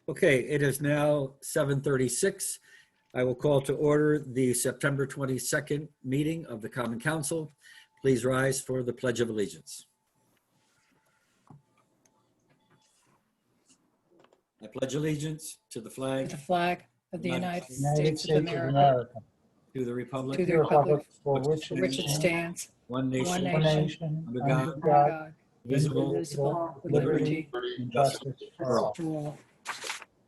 Okay, it is now 7:36. I will call to order the September 22nd meeting of the Common Council. Please rise for the Pledge of Allegiance. I pledge allegiance to the To flag, the flag of the United United States of America, to the republic, to the the republic for which which for which it stands, one one nation, one nation, nation, under under God, God, visible, indivisible, with liberty liberty and justice for all. for all.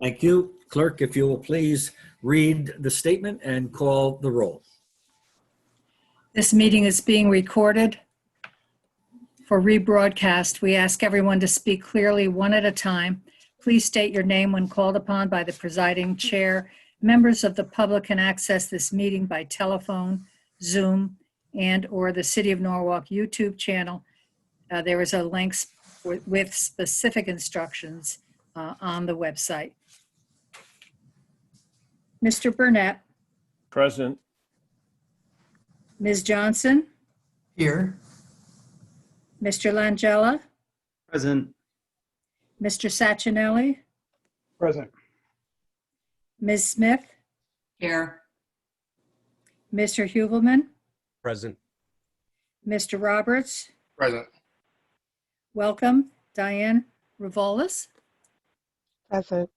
Thank you. Clerk, if you will please read the statement and call the roll. This meeting is being recorded for rebroadcast. We ask everyone to speak clearly one at a time. Please state your name when called upon by the presiding chair. Members of the public can access this meeting by telephone, Zoom, and/or the City of Norwalk YouTube channel. There is a link with specific instructions on the website. Mr. Burnett, Present. Ms. Johnson, Here. Mr. Langella, Present. Mr. Sacchinelli, Present. Ms. Smith, Here. Mr. Huvelman, Present. Mr. Roberts. Present. Welcome, Diane Revolis. Present.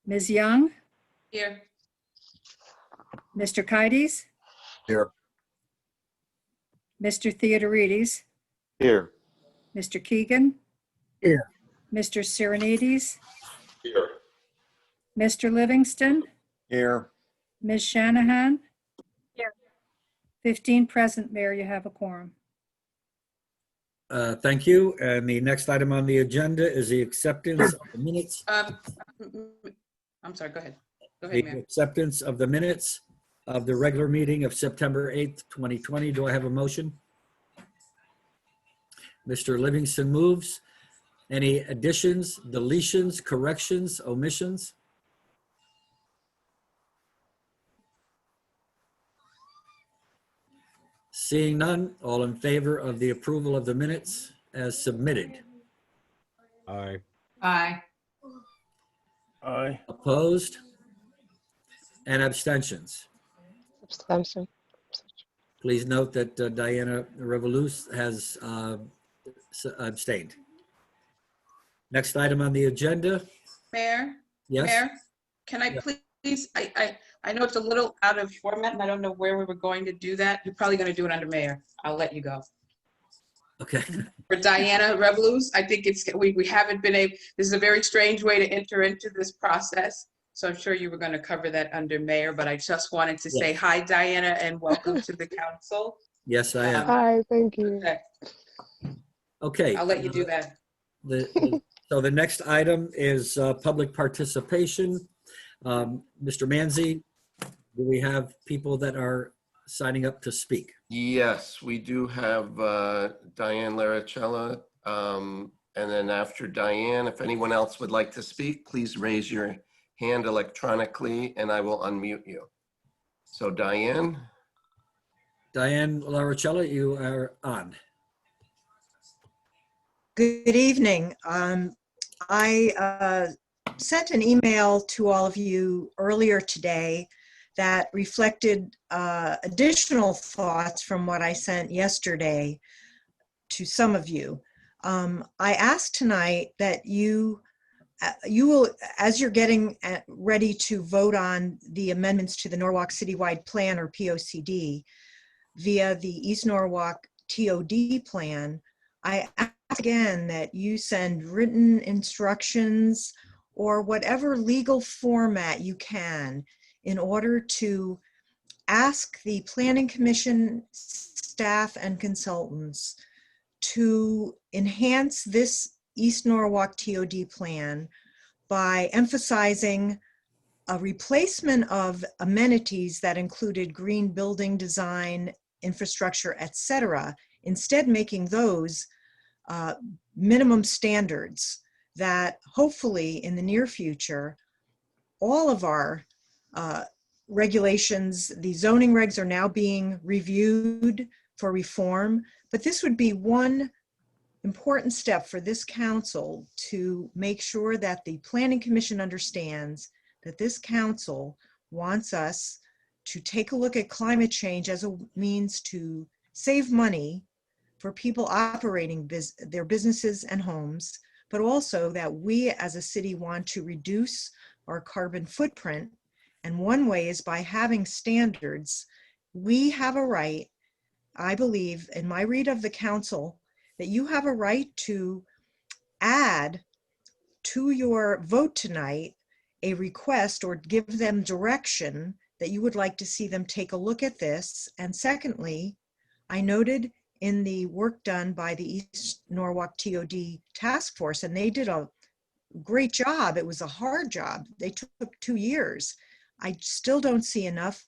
Ms. Young, Here. Mr. Kites, Here. Mr. Theodorides, Here. Mr. Keegan. Here. Mr. Sirenides, Here. Mr. Livingston, Here. Ms. Shanahan. Here. 15 present, Mayor, you have a quorum. Thank you. And the next item on the agenda is the acceptance of the minutes. I'm sorry, go ahead. Go ahead, The Mayor. acceptance of the minutes of the regular meeting of September 8th, 2020. Do I have a motion? Mr. Livingston moves. Any additions, deletions, corrections, omissions? Seeing none, all in favor of the approval of the minutes as submitted? Aye. Aye. Aye. Opposed? And abstentions? Abstention. Please note that Diana Revolus has abstained. Next item on the agenda. Mayor? Yes? Mayor, can I please, I know it's a little out of format and I don't know where we were going to do that. You're probably going to do it under Mayor. I'll let you go. Okay. For Diana Revolus, I think we haven't been able, this is a very strange way to enter into this process. So I'm sure you were going to cover that under Mayor, but I just wanted to say hi, Diana, and welcome to the council. Yes, I am. Hi, thank you. Okay, Okay. I'll let you do that. So the next item is public participation. Mr. Manzi, do we have people that are signing up to speak? Yes, we do have Diane Laricella. And then after Diane, if anyone else would like to speak, please raise your hand electronically and I will unmute you. So Diane. Diane Laricella, you are on. Good evening. I sent an email to all of you earlier today that reflected additional thoughts from what I sent yesterday to some of you. I asked tonight that you will, as you're getting ready to vote on the amendments to the Norwalk Citywide Plan, or POCD, via the East Norwalk TOD plan, I ask again that you send written instructions or whatever legal format you can in order to ask the Planning Commission staff and consultants to enhance this East Norwalk TOD plan by emphasizing a replacement of amenities that included green building design, infrastructure, etc., instead making those minimum standards that hopefully in the near future, all of our regulations, the zoning regs are now being reviewed for reform, but this would be one important step for this council to make sure that the Planning Commission understands that this council wants us to take a look at climate change as a means to save money for people operating their businesses and homes, but also that we as a city want to reduce our carbon footprint. And one way is by having standards. We have a right, I believe, in my read of the council, that you have a right to add to your vote tonight a request or give them direction that you would like to see them take a look at this. And secondly, I noted in the work done by the East Norwalk TOD task force, and they did a great job. It was a hard job. They took 2 years. I still don't see enough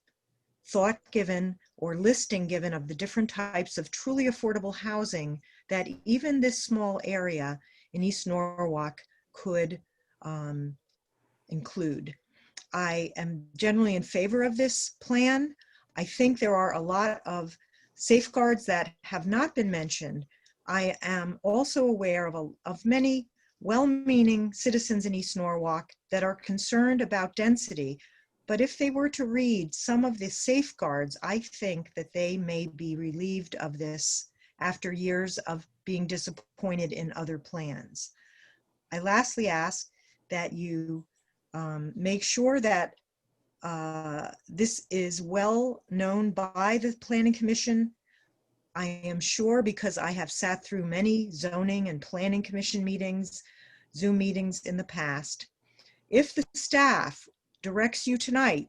thought given or listing given of the different types of truly affordable housing that even this small area in East Norwalk could include. I am generally in favor of this plan. I think there are a lot of safeguards that have not been mentioned. I am also aware of many well-meaning citizens in East Norwalk that are concerned about density. But if they were to read some of the safeguards, I think that they may be relieved of this after years of being disappointed in other plans. I lastly ask that you make sure that this is well known by the Planning Commission. I am sure, because I have sat through many zoning and Planning Commission meetings, Zoom meetings in the past. If the staff directs you tonight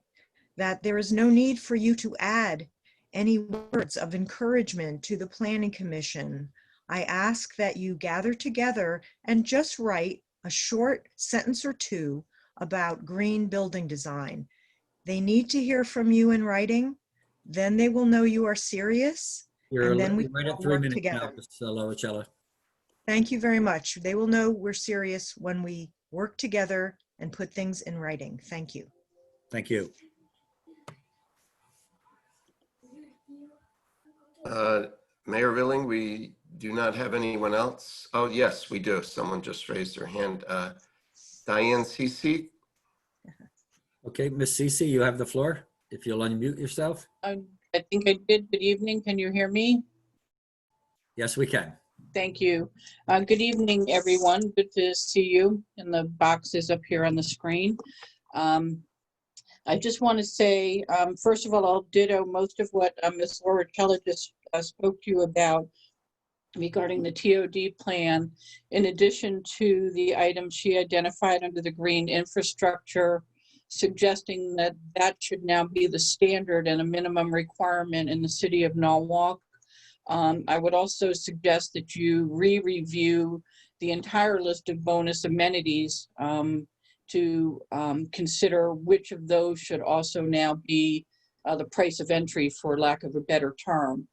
that there is no need for you to add any words of encouragement to the Planning Commission, I ask that you gather together and just write a short sentence or two about green building design. They need to hear from you in writing. Then they will know you are serious. You're And then we right at all 3 work minutes now, together. Ms. Laricella. Thank you very much. They will know we're serious when we work together and put things in writing. Thank you. Thank you. Mayor Rilling, we do not have anyone else. Oh, yes, we do. Someone just raised their hand. Diane Cece. Okay, Ms. Cece, you have the floor. If you'll unmute yourself. I think I did. Good evening. Can you hear me? Yes, we can. Thank you. Good evening, everyone. Good to see you in the boxes up here on the screen. I just want to say, first of all, I'll ditto most of what Ms. Laricella just spoke to you about regarding the TOD plan, in addition to the items she identified under the green infrastructure, suggesting that that should now be the standard and a minimum requirement in the city of Norwalk. I would also suggest that you re-review the entire list of bonus amenities to consider which of those should also now be the price of entry, for lack of a better term.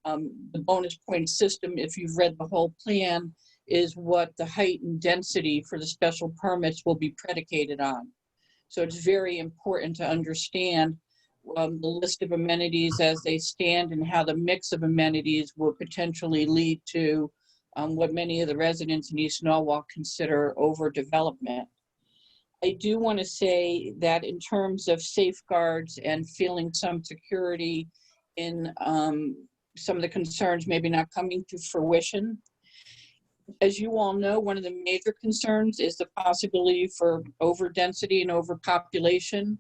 The bonus point system, if you've read the whole plan, is what the height and density for the special permits will be predicated on. So it's very important to understand the list of amenities as they stand and how the mix of amenities will potentially lead to what many of the residents in East Norwalk consider overdevelopment. I do want to say that in terms of safeguards and feeling some security in some of the concerns maybe not coming to fruition, as you all know, one of the major concerns is the possibility for overdensity and overpopulation.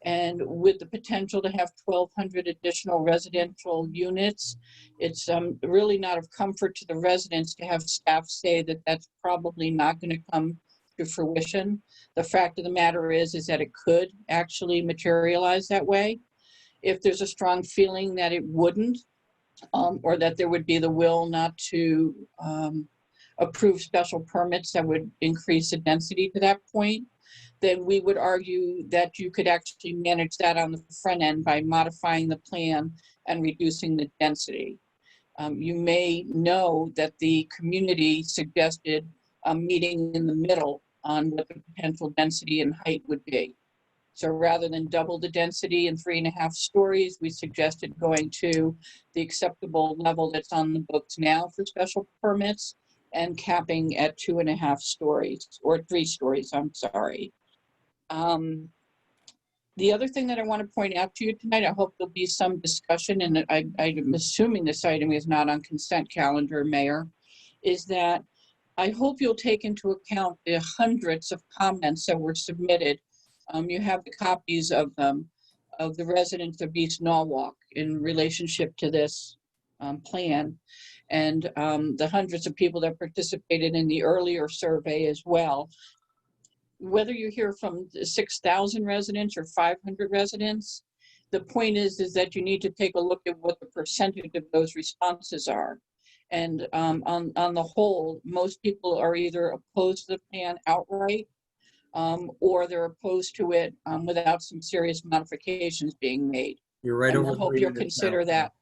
And with the potential to have 1,200 additional residential units, it's really not of comfort to the residents to have staff say that that's probably not going to come to fruition. The fact of the matter is that it could actually materialize that way. If there's a strong feeling that it wouldn't, or that there would be the will not to approve special permits that would increase the density to that point, then we would argue that you could actually manage that on the front end by modifying the plan and reducing the density. You may know that the community suggested a meeting in the middle on what the potential density and height would be. So rather than double the density in 3.5 stories, we suggested going to the acceptable level that's on the books now for special permits and capping at 2.5 stories, or 3 stories, I'm sorry. The other thing that I want to point out to you tonight, I hope there'll be some discussion, and I'm assuming this item is not on consent calendar, Mayor, is that I hope you'll take into account the hundreds of comments that were submitted. You have the copies of them, of the residents of East Norwalk in relationship to this plan, and the hundreds of people that participated in the earlier survey as well. Whether you hear from 6,000 residents or 500 residents, the point is that you need to take a look at what the percentage of those responses are. And on the whole, most people are either opposed to the plan outright, or they're opposed to it without some serious modifications being made. You're right And over I hope 3 you'll minutes consider now. that.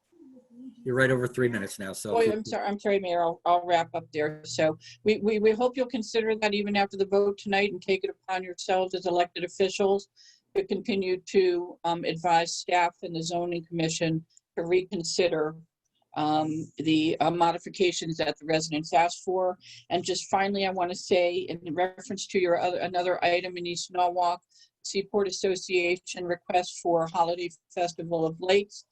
You're right over 3 minutes now, so. Oh, I'm sorry, Mayor, I'll wrap up there. So we hope you'll consider that even after the vote tonight, and take it upon yourselves as elected officials to continue to advise staff and the zoning commission to reconsider the modifications that the residents asked for. And just finally, I want to say, in reference to your another item in East Norwalk, Seaport Association request for Holiday Festival of Lakes.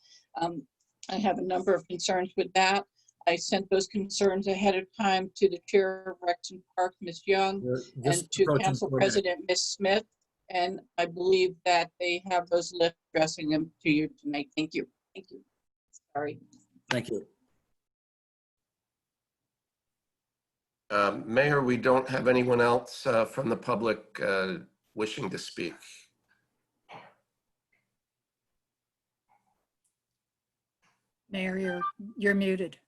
I have a number of concerns with that. I sent those concerns ahead of time to the chair of Rexon Park, Ms. Young, You're and just to approaching Council 4 minutes. President, Ms. Smith. And I believe that they have those lists addressing them to you tonight. Thank you. Thank you. Sorry. Thank you. Mayor, we don't have anyone else from the public wishing to speak. Mayor, you're muted.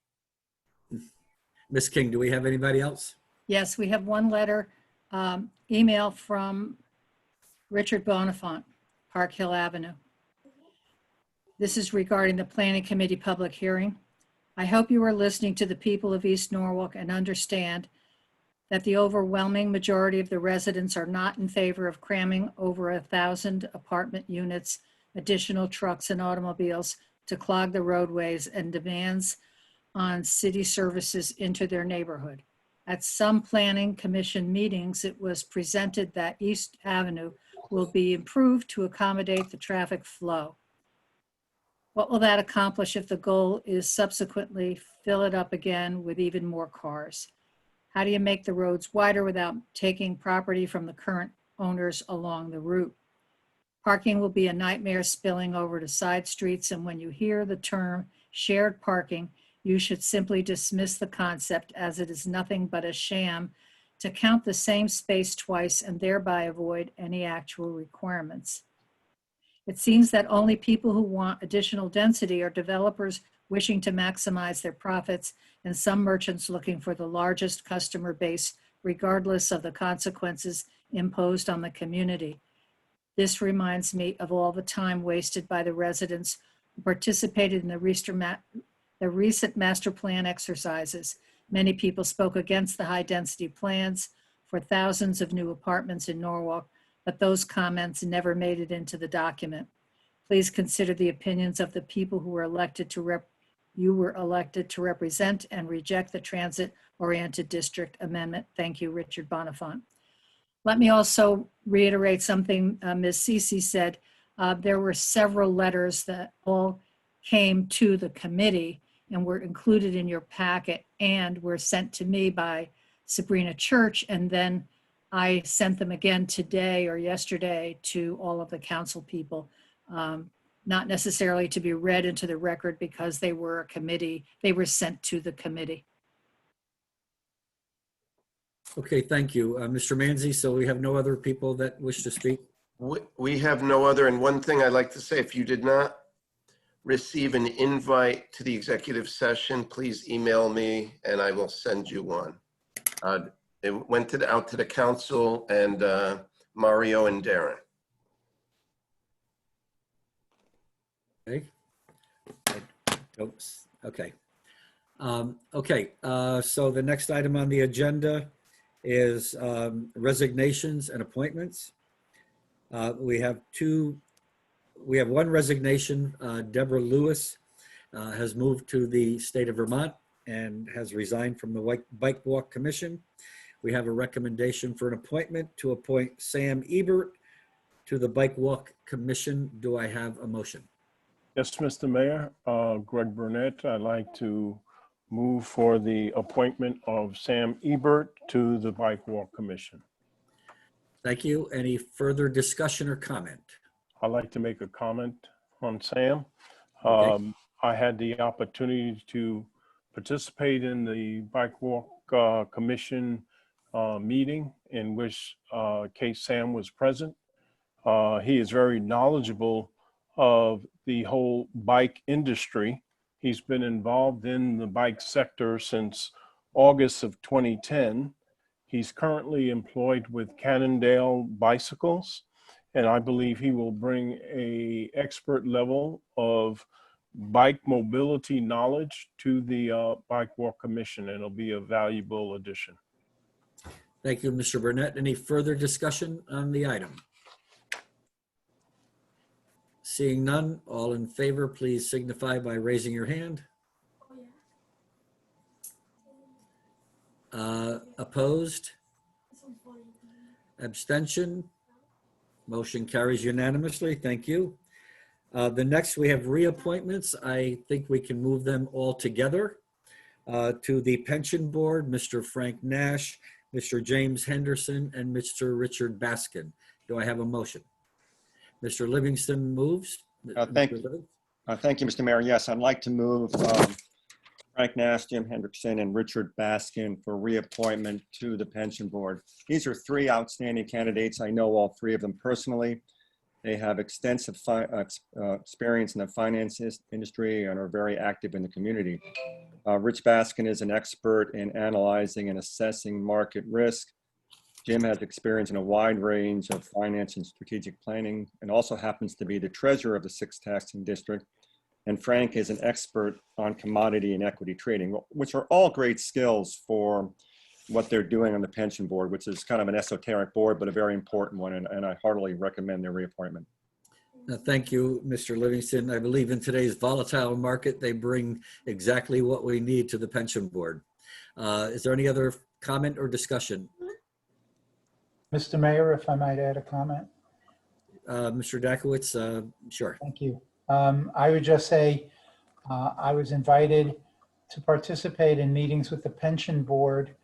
Ms. King, do we have anybody else? Yes, we have one letter, email from Richard Bonifant, Park Hill Avenue. This is regarding the Planning Committee public hearing. I hope you are listening to the people of East Norwalk and understand that the overwhelming majority of the residents are not in favor of cramming over 1,000 apartment units, additional trucks and automobiles to clog the roadways, and demands on city services into their neighborhood. At some planning commission meetings, it was presented that East Avenue will be improved to accommodate the traffic flow. What will that accomplish if the goal is subsequently fill it up again with even more cars? How do you make the roads wider without taking property from the current owners along the route? Parking will be a nightmare, spilling over to side streets, and when you hear the term shared parking, you should simply dismiss the concept, as it is nothing but a sham to count the same space twice and thereby avoid any actual requirements. It seems that only people who want additional density are developers wishing to maximize their profits, and some merchants looking for the largest customer base, regardless of the consequences imposed on the community. This reminds me of all the time wasted by the residents who participated in the recent master plan exercises. Many people spoke against the high density plans for thousands of new apartments in Norwalk, but those comments never made it into the document. Please consider the opinions of the people who were elected you were elected to represent, and reject the transit-oriented district amendment. Thank you, Richard Bonifant. Let me also reiterate something Ms. Ceci said. There were several letters that all came to the committee and were included in your packet and were sent to me by Sabrina Church, and then I sent them again today or yesterday to all of the council people, not necessarily to be read into the record because they were a committee, they were sent to the committee. Okay, thank you. Mr. Manzi, so we have no other people that wish to speak? We have no other, and one thing I'd like to say, if you did not receive an invite to the executive session, please email me and I will send you one. It went out to the council and Mario and Darren. Okay. Okay. Okay, so the next item on the agenda is resignations and appointments. We have one resignation. Deborah Lewis has moved to the state of Vermont, and has resigned from the Bike Walk Commission. We have a recommendation for an appointment to appoint Sam Ebert to the Bike Walk Commission. Do I have a motion? Yes, Mr. Mayor, Greg Burnett, I'd like to move for the appointment of Sam Ebert to the Bike Walk Commission. Thank you. Any further discussion or comment? I'd like to make a comment on Sam. Okay. I had the opportunity to participate in the Bike Walk Commission meeting in which Kate Sam was present. He is very knowledgeable of the whole bike industry. He's been involved in the bike sector since August of 2010. He's currently employed with Cannondale Bicycles, and I believe he will bring an expert level of bike mobility knowledge to the Bike Walk Commission, and it'll be a valuable addition. Thank you, Mr. Burnett. Any further discussion on the item? Seeing none, all in favor, please signify by raising your hand. Opposed? Abstention? Motion carries unanimously. Thank you. The next, we have reappointments. I think we can move them all together. To the Pension Board, Mr. Frank Nash, Mr. James Henderson, and Mr. Richard Baskin. Do I have a motion? Mr. Livingston moves. Thank you. Thank you, Mr. Mayor. Yes, I'd like to move Frank Nash, Jim Hendrickson, and Richard Baskin for reappointment to the Pension Board. These are three outstanding candidates. I know all three of them personally. They have extensive experience in the finance industry and are very active in the community. Rich Baskin is an expert in analyzing and assessing market risk. Jim has experience in a wide range of finance and strategic planning and also happens to be the treasurer of the 6th Taxing District. And Frank is an expert on commodity and equity trading, which are all great skills for what they're doing on the Pension Board, which is kind of an esoteric board, but a very important one. And I heartily recommend their reappointment. Thank you, Mr. Livingston. I believe in today's volatile market, they bring exactly what we need to the Pension Board. Is there any other comment or discussion? Mr. Mayor, if I might add a comment. Mr. Dakowitz, sure. Thank you. I would just say I was invited to participate in meetings with the Pension Board,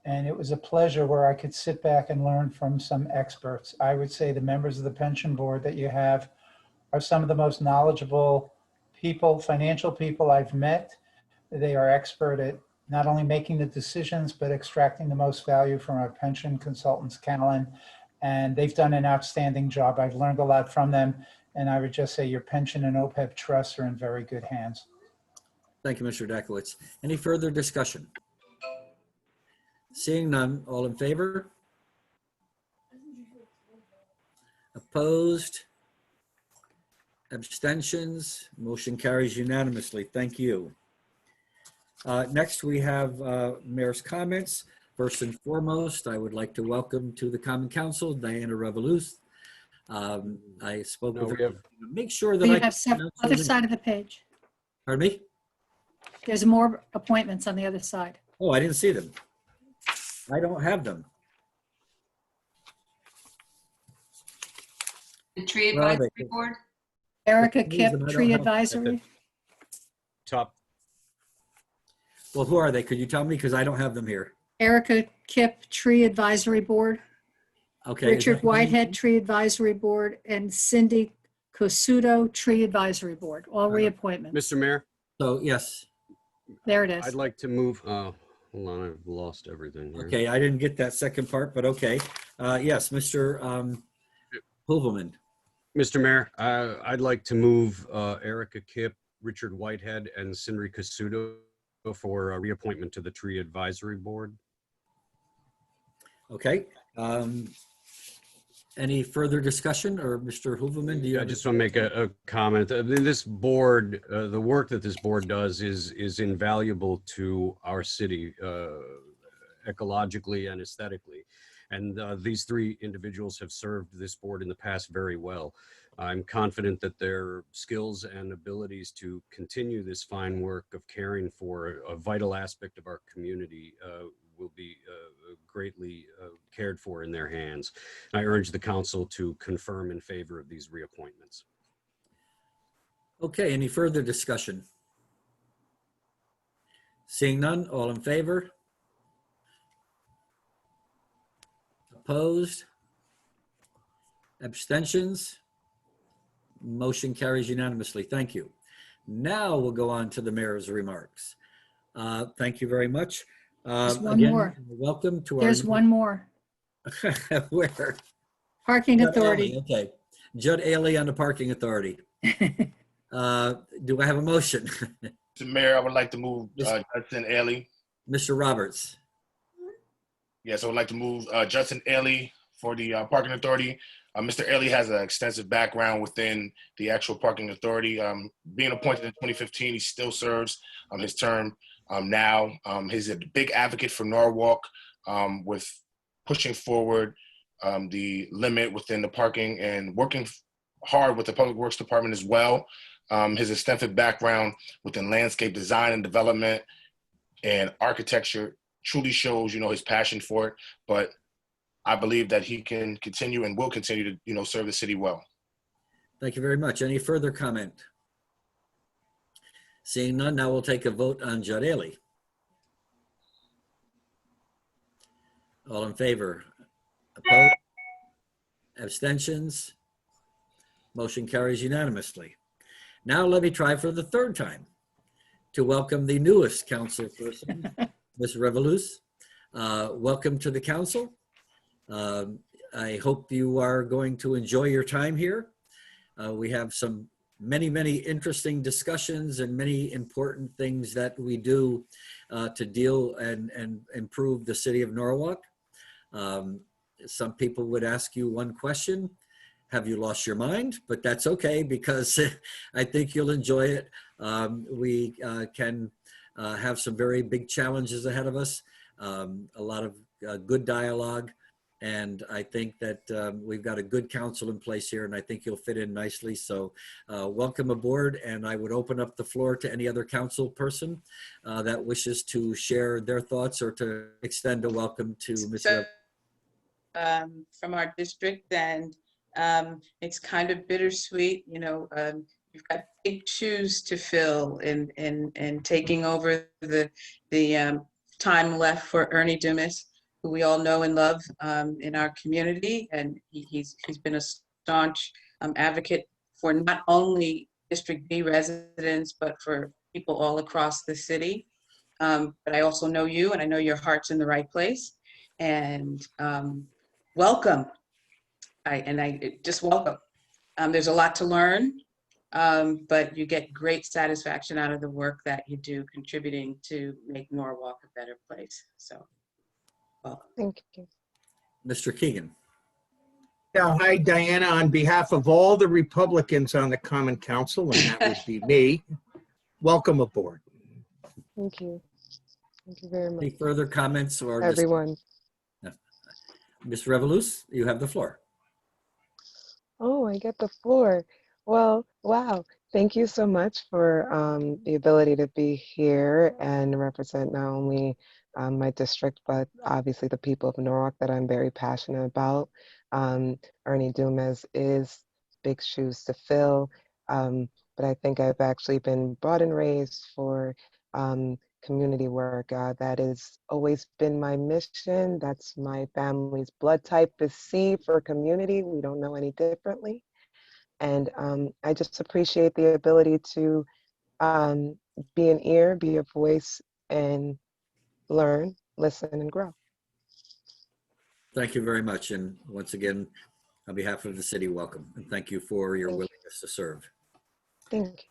and it was a pleasure where I could sit back and learn from some experts. I would say the members of the Pension Board that you have are some of the most knowledgeable people, financial people I've met. They are expert at not only making the decisions, but extracting the most value from our pension consultants, Callan, and they've done an outstanding job. I've learned a lot from them, and I would just say your pension and OPEB trusts are in very good hands. Thank you, Mr. Dakowitz. Any further discussion? Seeing none, all in favor? Opposed? Abstentions? Motion carries unanimously. Thank you. Next, we have Mayor's comments. First and foremost, I would like to welcome to the Common Council, Diana Revoluth. I spoke with her. Make sure that You I have some other side of the page. Pardon me? There's more appointments on the other side. Oh, I didn't see them. I don't have them. The Tree Where are they? Advisory Board? Erica These and I Kip, don't Tree have- Advisory. Top. Well, who are they? Could you tell me? Because I don't have them here. Erica Kip, Tree Advisory Board. Okay. is Richard that- Whitehead, Tree Advisory Board, and Cindy Cosuto, Tree Advisory Board, all reappointments. Mr. Mayor, So, yes. There it is. I'd like to move, hold on, I've lost everything here. Okay, I didn't get that second part, but okay. Yes, Mr. Hoovelman. Mr. Mayor, I'd like to move Erica Kip, Richard Whitehead, and Cindy Cosuto for a reappointment to the Tree Advisory Board. Okay. Any further discussion, or Mr. Hoovelman, do you I have? just want to make a comment. This board, the work that this board does is invaluable to our city ecologically and aesthetically. And these three individuals have served this board in the past very well. I'm confident that their skills and abilities to continue this fine work of caring for a vital aspect of our community will be greatly cared for in their hands. I urge the council to confirm in favor of these reappointments. Okay, any further discussion? Seeing none, all in favor? Opposed? Abstentions? Motion carries unanimously. Thank you. Now we'll go on to the mayor's remarks. Thank you very much. There's one Again, more. welcome to our. There's one more. Where? Parking Judd Authority. Ailey, okay. Judd Ailey on the Parking Authority. Do I have a motion? Mr. Mayor, I would like to move Judson Ailey. Mr. Roberts. Yes, I would like to move Judson Ailey for the Parking Authority. Mr. Ailey has an extensive background within the actual Parking Authority. Being appointed in 2015, he still serves his term now. He's a big advocate for Norwalk with pushing forward the limit within the parking and working hard with the Public Works Department as well. His extensive background within landscape design and development and architecture truly shows, his passion for it. But I believe that he can continue and will continue to, serve the city well. Thank you very much. Any further comment? Seeing none, now we'll take a vote on Judd Ailey. All in favor? Opposed? Abstentions? Motion carries unanimously. Now let me try for the third time to welcome the newest council person, Ms. Revolus. Welcome to the council. I hope you are going to enjoy your time here. We have many interesting discussions and many important things that we do to deal and improve the city of Norwalk. Some people would ask you one question: have you lost your mind? But that's okay, because I think you'll enjoy it. We can have some very big challenges ahead of us, a lot of good dialogue. And I think that we've got a good council in place here, and I think you'll fit in nicely. So welcome aboard, and I would open up the floor to any other council person that wishes to share their thoughts or to extend a welcome to Ms. So, from our district, and it's kind of bittersweet. You've got big shoes to fill in taking over the time left for Ernie Dumas, who we all know and love in our community. And he's been a staunch advocate for not only District B residents, but for people all across the city. But I also know you, and I know your heart's in the right place. And welcome. I just welcome. There's a lot to learn, but you get great satisfaction out of the work that you do, contributing to make Norwalk a better place. So. Thank you. Mr. Keegan. Yeah, hi, Diana. On behalf of all the Republicans on the Common Council, and that would be me, welcome aboard. Thank you. Thank you very much. Any further comments or Everyone. Ms. Revolus, you have the floor. Oh, I get the floor. Well, wow. Thank you so much for the ability to be here and represent not only my district, but obviously the people of Norwalk that I'm very passionate about. Ernie Dumas is big shoes to fill, but I think I've actually been brought and raised for community work. That has always been my mission. That's my family's blood type is C for community. We don't know any differently. And I just appreciate the ability to be an ear, be a voice, and learn, listen, and grow. Thank you very much. And once again, on behalf of the city, welcome. And thank you for your willingness to serve. Thank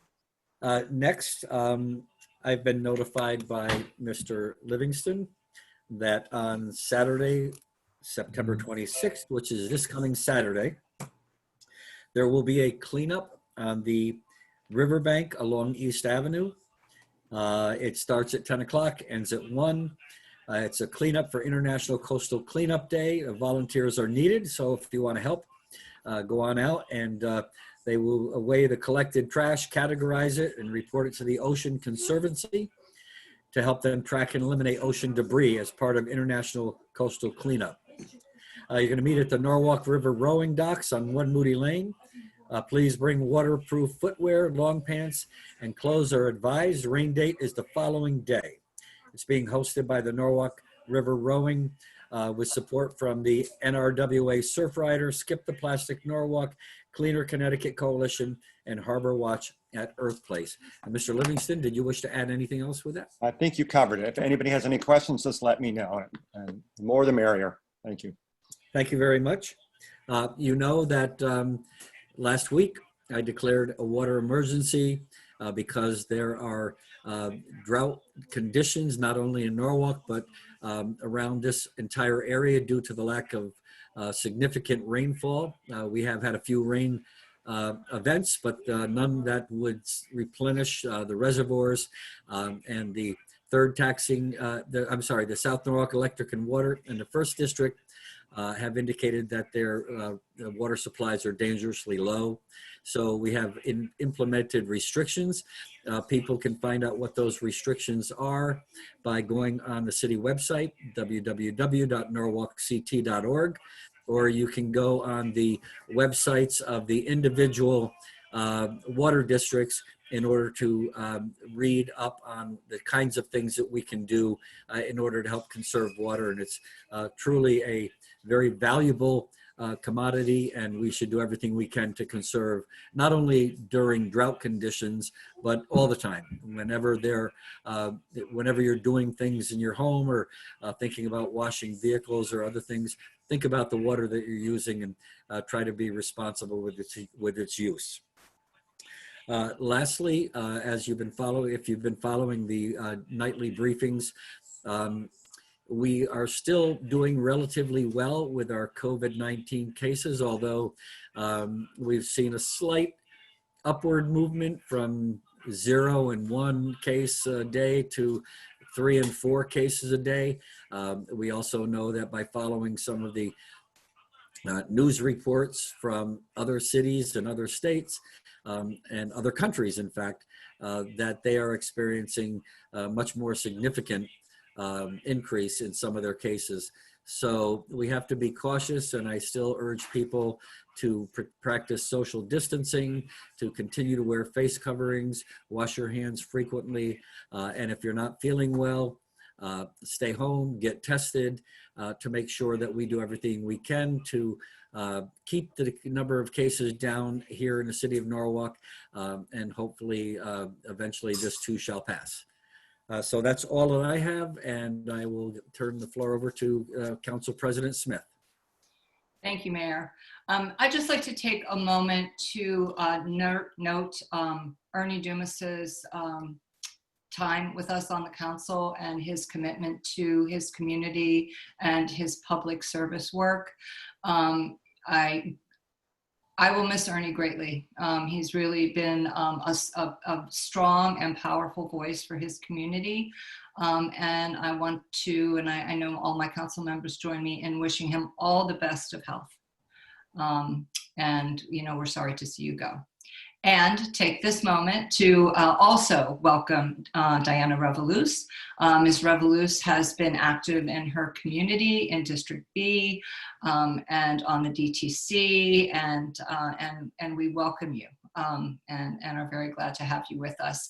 you. Next, I've been notified by Mr. Livingston that on Saturday, September 26th, which is this coming Saturday, there will be a cleanup on the riverbank along East Avenue. It starts at 10 o'clock, ends at 1. It's a cleanup for International Coastal Cleanup Day. Volunteers are needed, so if you want to help, go on out, and they will weigh the collected trash, categorize it, and report it to the Ocean Conservancy to help them track and eliminate ocean debris as part of International Coastal Cleanup. You're going to meet at the Norwalk River Rowing Docks on 1 Moody Lane. Please bring waterproof footwear, long pants, and clothes are advised. Rain date is the following day. It's being hosted by the Norwalk River Rowing with support from the NRWA Surf Riders, Skip the Plastic Norwalk, Cleaner Connecticut Coalition, and Harbor Watch at Earth Place. And Mr. Livingston, did you wish to add anything else with that? I think you covered it. If anybody has any questions, just let me know. And the more the merrier. Thank you. Thank you very much. You know that last week I declared a water emergency because there are drought conditions, not only in Norwalk, but around this entire area due to the lack of significant rainfall. We have had a few rain events, but none that would replenish the reservoirs and the third taxing, the South Norwalk Electric and Water and the First District have indicated that their water supplies are dangerously low. So we have implemented restrictions. People can find out what those restrictions are by going on the city website, www.norwalkct.org, or you can go on the websites of the individual water districts in order to read up on the kinds of things that we can do in order to help conserve water. And it's truly a very valuable commodity, and we should do everything we can to conserve, not only during drought conditions, but all the time. Whenever you're doing things in your home or thinking about washing vehicles or other things, think about the water that you're using and try to be responsible with its use. Lastly, if you've been following the nightly briefings, we are still doing relatively well with our COVID-19 cases, although we've seen a slight upward movement from 0 and 1 case a day to 3 and 4 cases a day. We also know that by following some of the news reports from other cities and other states and other countries, in fact, that they are experiencing much more significant increase in some of their cases. So we have to be cautious, and I still urge people to practice social distancing, to continue to wear face coverings, wash your hands frequently, and if you're not feeling well, stay home, get tested to make sure that we do everything we can to keep the number of cases down here in the city of Norwalk, and hopefully eventually this too shall pass. So that's all that I have, and I will turn the floor over to Council President Smith. Thank you, Mayor. I'd just like to take a moment to note Ernie Dumas's time with us on the council and his commitment to his community and his public service work. I will miss Ernie greatly. He's really been a strong and powerful voice for his community. And I want to, and I know all my council members join me in wishing him all the best of health. And, you know, we're sorry to see you go. And take this moment to also welcome Diana Revolus. Ms. Revolus has been active in her community in District B and on the DTC, and we welcome you and are very glad to have you with us.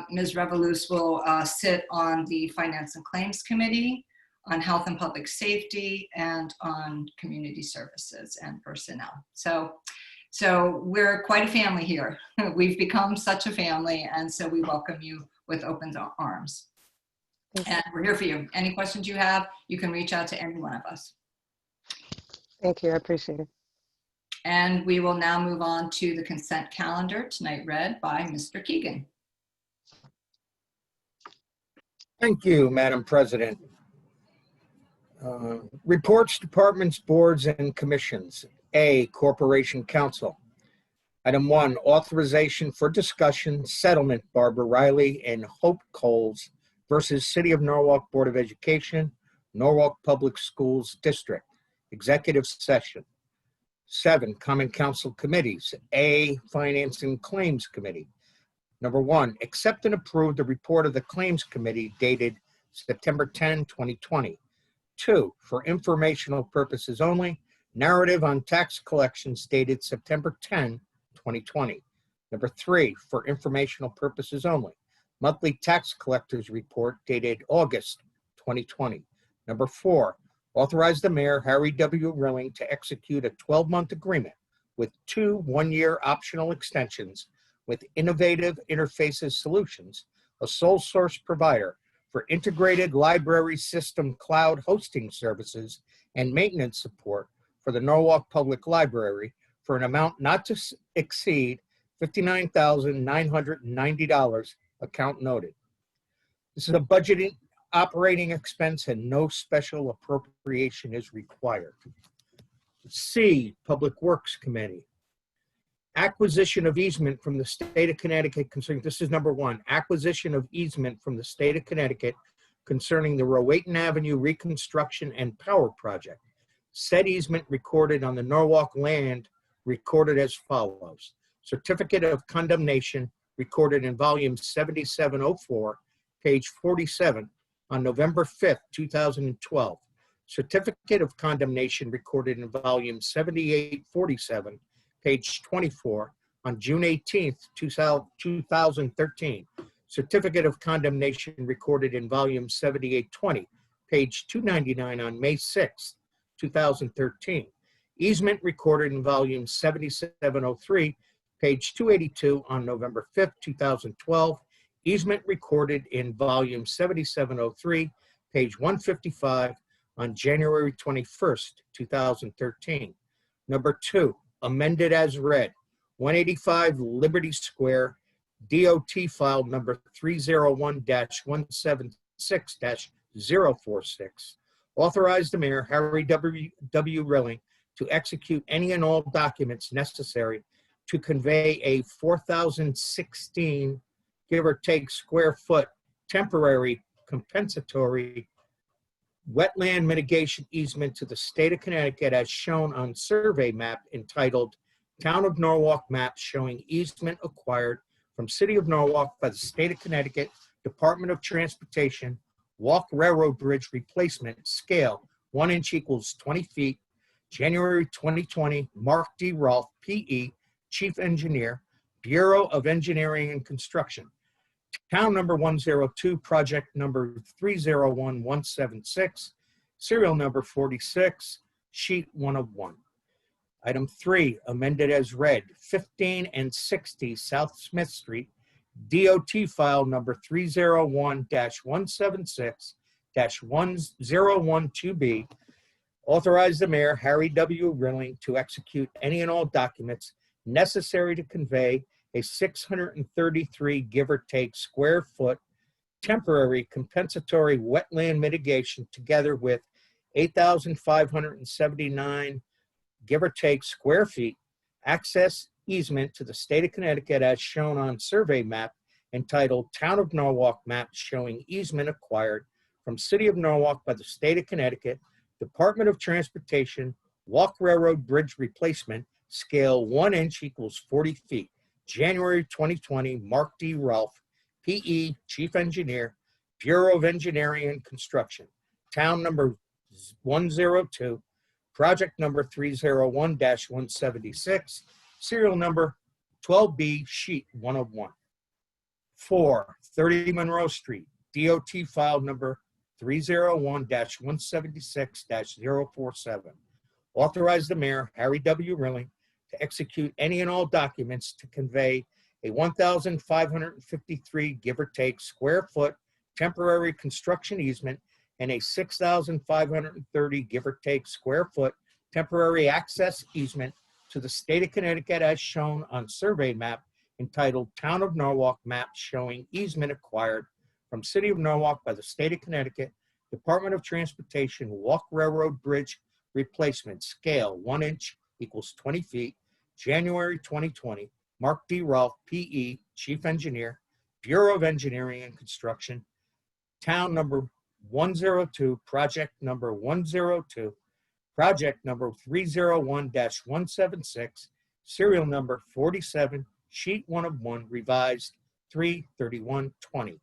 Ms. Revolus will sit on the Finance and Claims Committee, on Health and Public Safety, and on Community Services and Personnel. So we're quite a family here. We've become such a family, and so we welcome you with open arms. And we're here for you. Any questions you have, you can reach out to any one of us. Thank you, I appreciate it. And we will now move on to the consent calendar, tonight read by Mr. Keegan. Thank you, Madam President. Reports, departments, boards, and commissions. A, Corporation Counsel. Item 1, authorization for discussion, settlement, Barbara Riley and Hope Coles versus City of Norwalk Board of Education, Norwalk Public Schools District. Executive session. 7, Common Council Committees. A, Finance and Claims Committee. Number 1, accept and approve the report of the Claims Committee dated September 10, 2020. 2, for informational purposes only, narrative on tax collections dated September 10, 2020. Number 3, for informational purposes only, monthly tax collectors report dated August 2020. Number 4, authorize the mayor, Harry W. Rilling, to execute a 12-month agreement with 2 one-year optional extensions with Innovative Interfaces Solutions, a sole source provider for integrated library system cloud hosting services and maintenance support for the Norwalk Public Library for an amount not to exceed $59,990, account noted. This is a budgeting operating expense and no special appropriation is required. C, Public Works Committee. Acquisition of easement from the state of Connecticut concerning, this is number 1, acquisition of easement from the state of Connecticut concerning the Rowayton Avenue reconstruction and power project. Said easement recorded on the Norwalk land recorded as follows. Certificate of condemnation recorded in volume 7704, page 47 on November 5th, 2012. Certificate of condemnation recorded in volume 7847, page 24 on June 18th, 2013. Certificate of condemnation recorded in volume 7820, page 299 on May 6th, 2013. Easement recorded in volume 7703, page 282 on November 5th, 2012. Easement recorded in volume 7703, page 155 on January 21st, 2013. Number 2, amended as read, 185 Liberty Square, DOT file number 301-176-046. Authorize the mayor, Harry W. Rilling, to execute any and all documents necessary to convey a 4,016, give or take, square foot temporary compensatory wetland mitigation easement to the state of Connecticut as shown on survey map entitled Town of Norwalk Map showing easement acquired from City of Norwalk by the state of Connecticut Department of Transportation, Walk Railroad Bridge replacement, scale 1 inch equals 20 feet, January 2020, Mark D. Rolfe, PE, Chief Engineer, Bureau of Engineering and Construction. Town number 102, project number 301176, serial number 46, sheet 1 of 1. Item 3, amended as read, 15 and 60 South Smith Street, DOT file number 301-176-1012B. Authorize the mayor, Harry W. Rilling, to execute any and all documents necessary to convey a 633, give or take, square foot temporary compensatory wetland mitigation together with 8,579, give or take, square feet access easement to the state of Connecticut as shown on survey map entitled Town of Norwalk Map showing easement acquired from City of Norwalk by the state of Connecticut Department of Transportation, Walk Railroad Bridge replacement, scale 1 inch equals 40 feet. January 2020, Mark D. Rolfe, PE, Chief Engineer, Bureau of Engineering and Construction. Town number 102, project number 301-176, serial number 12B, sheet 1 of 1. 4, 30 Monroe Street, DOT file number 301-176-047. Authorize the mayor, Harry W. Rilling, to execute any and all documents to convey a 1,553, give or take, square foot temporary construction easement and a 6,530, give or take, square foot temporary access easement to the state of Connecticut as shown on survey map entitled Town of Norwalk Map showing easement acquired from City of Norwalk by the state of Connecticut Department of Transportation, Walk Railroad Bridge replacement, scale 1 inch equals 20 feet, January 2020, Mark D. Rolfe, PE, Chief Engineer, Bureau of Engineering and Construction. town number 102, project number 102, project number 301-176, serial number 47, sheet 1 of 1, revised 3/31/20.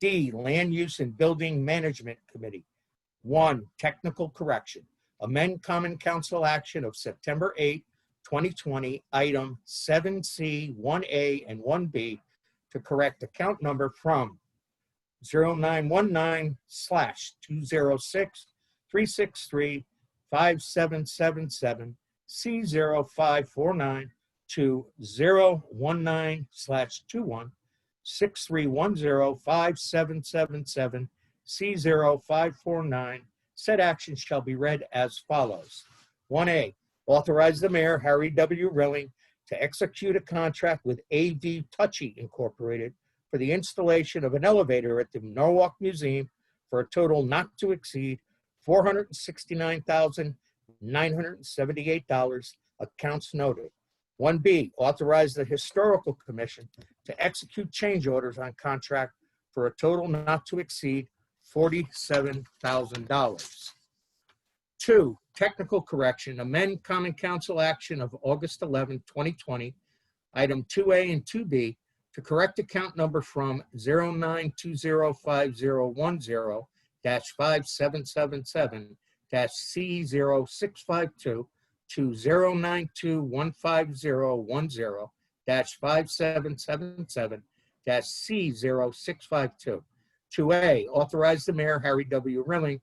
D, Land Use and Building Management Committee. 1, technical correction. Amend Common Council action of September 8, 2020, item 7C, 1A, and 1B to correct account number from 0919/206-363-5777 C0549 to 019/21-6310-5777 C0549. Said action shall be read as follows. 1A, authorize the mayor, Harry W. Rilling, to execute a contract with AV Touchy Incorporated for the installation of an elevator at the Norwalk Museum for a total not to exceed $469,978, accounts noted. 1B, authorize the Historical Commission to execute change orders on contract for a total not to exceed $47,000. 2, technical correction, amend Common Council action of August 11, 2020, item 2A and 2B to correct account number from 09205010-5777-C0652 to 0921501-5777-C0652. 2A, authorize the mayor, Harry W. Rilling,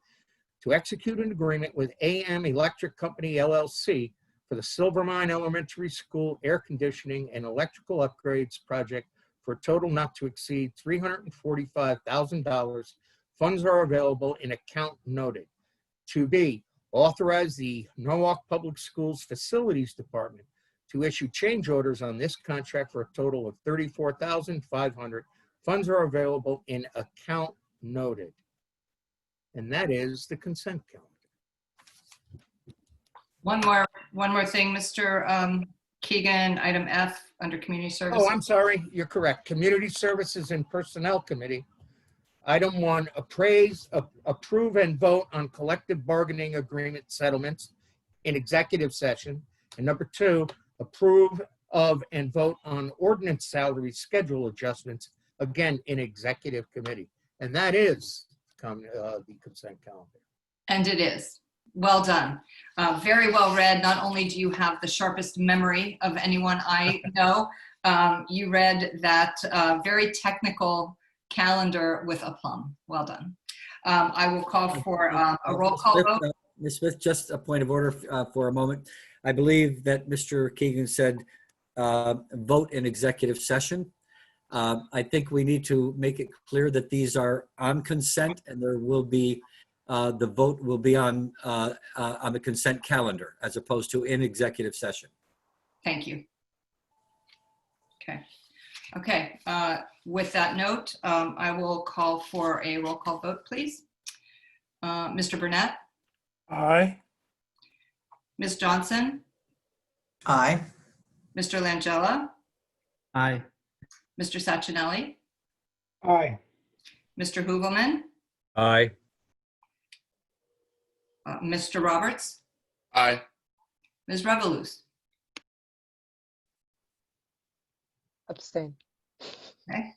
to execute an agreement with AM Electric Company, LLC for the Silvermine Elementary School air conditioning and electrical upgrades project for a total not to exceed $345,000. Funds are available in account noted. 2B, authorize the Norwalk Public Schools Facilities Department to issue change orders on this contract for a total of $34,500. Funds are available in account noted. And that is the consent calendar. One more thing, Mr. Keegan, item F under community services. Oh, I'm sorry. You're correct. Community Services and Personnel Committee. Item 1, approve and vote on collective bargaining agreement settlements in executive session. And number 2, approve of and vote on ordinance salary schedule adjustments, again, in executive committee. And that is the consent calendar. And it is. Well done. Very well read. Not only do you have the sharpest memory of anyone I know, you read that very technical calendar with aplomb. Well done. I will call for a roll call vote. Ms. Smith, just a point of order for a moment. I believe that Mr. Keegan said vote in executive session. I think we need to make it clear that these are on consent, and there will be the vote will be on the consent calendar as opposed to in executive session. Thank you. Okay. With that note, I will call for a roll call vote, please. Mr. Burnett? Aye. Ms. Johnson? Aye. Mr. Langella? Aye. Mr. Sacchinelli? Aye. Mr. Hoovelman? Aye. Mr. Roberts? Aye. Ms. Revolus? Abstain. Okay.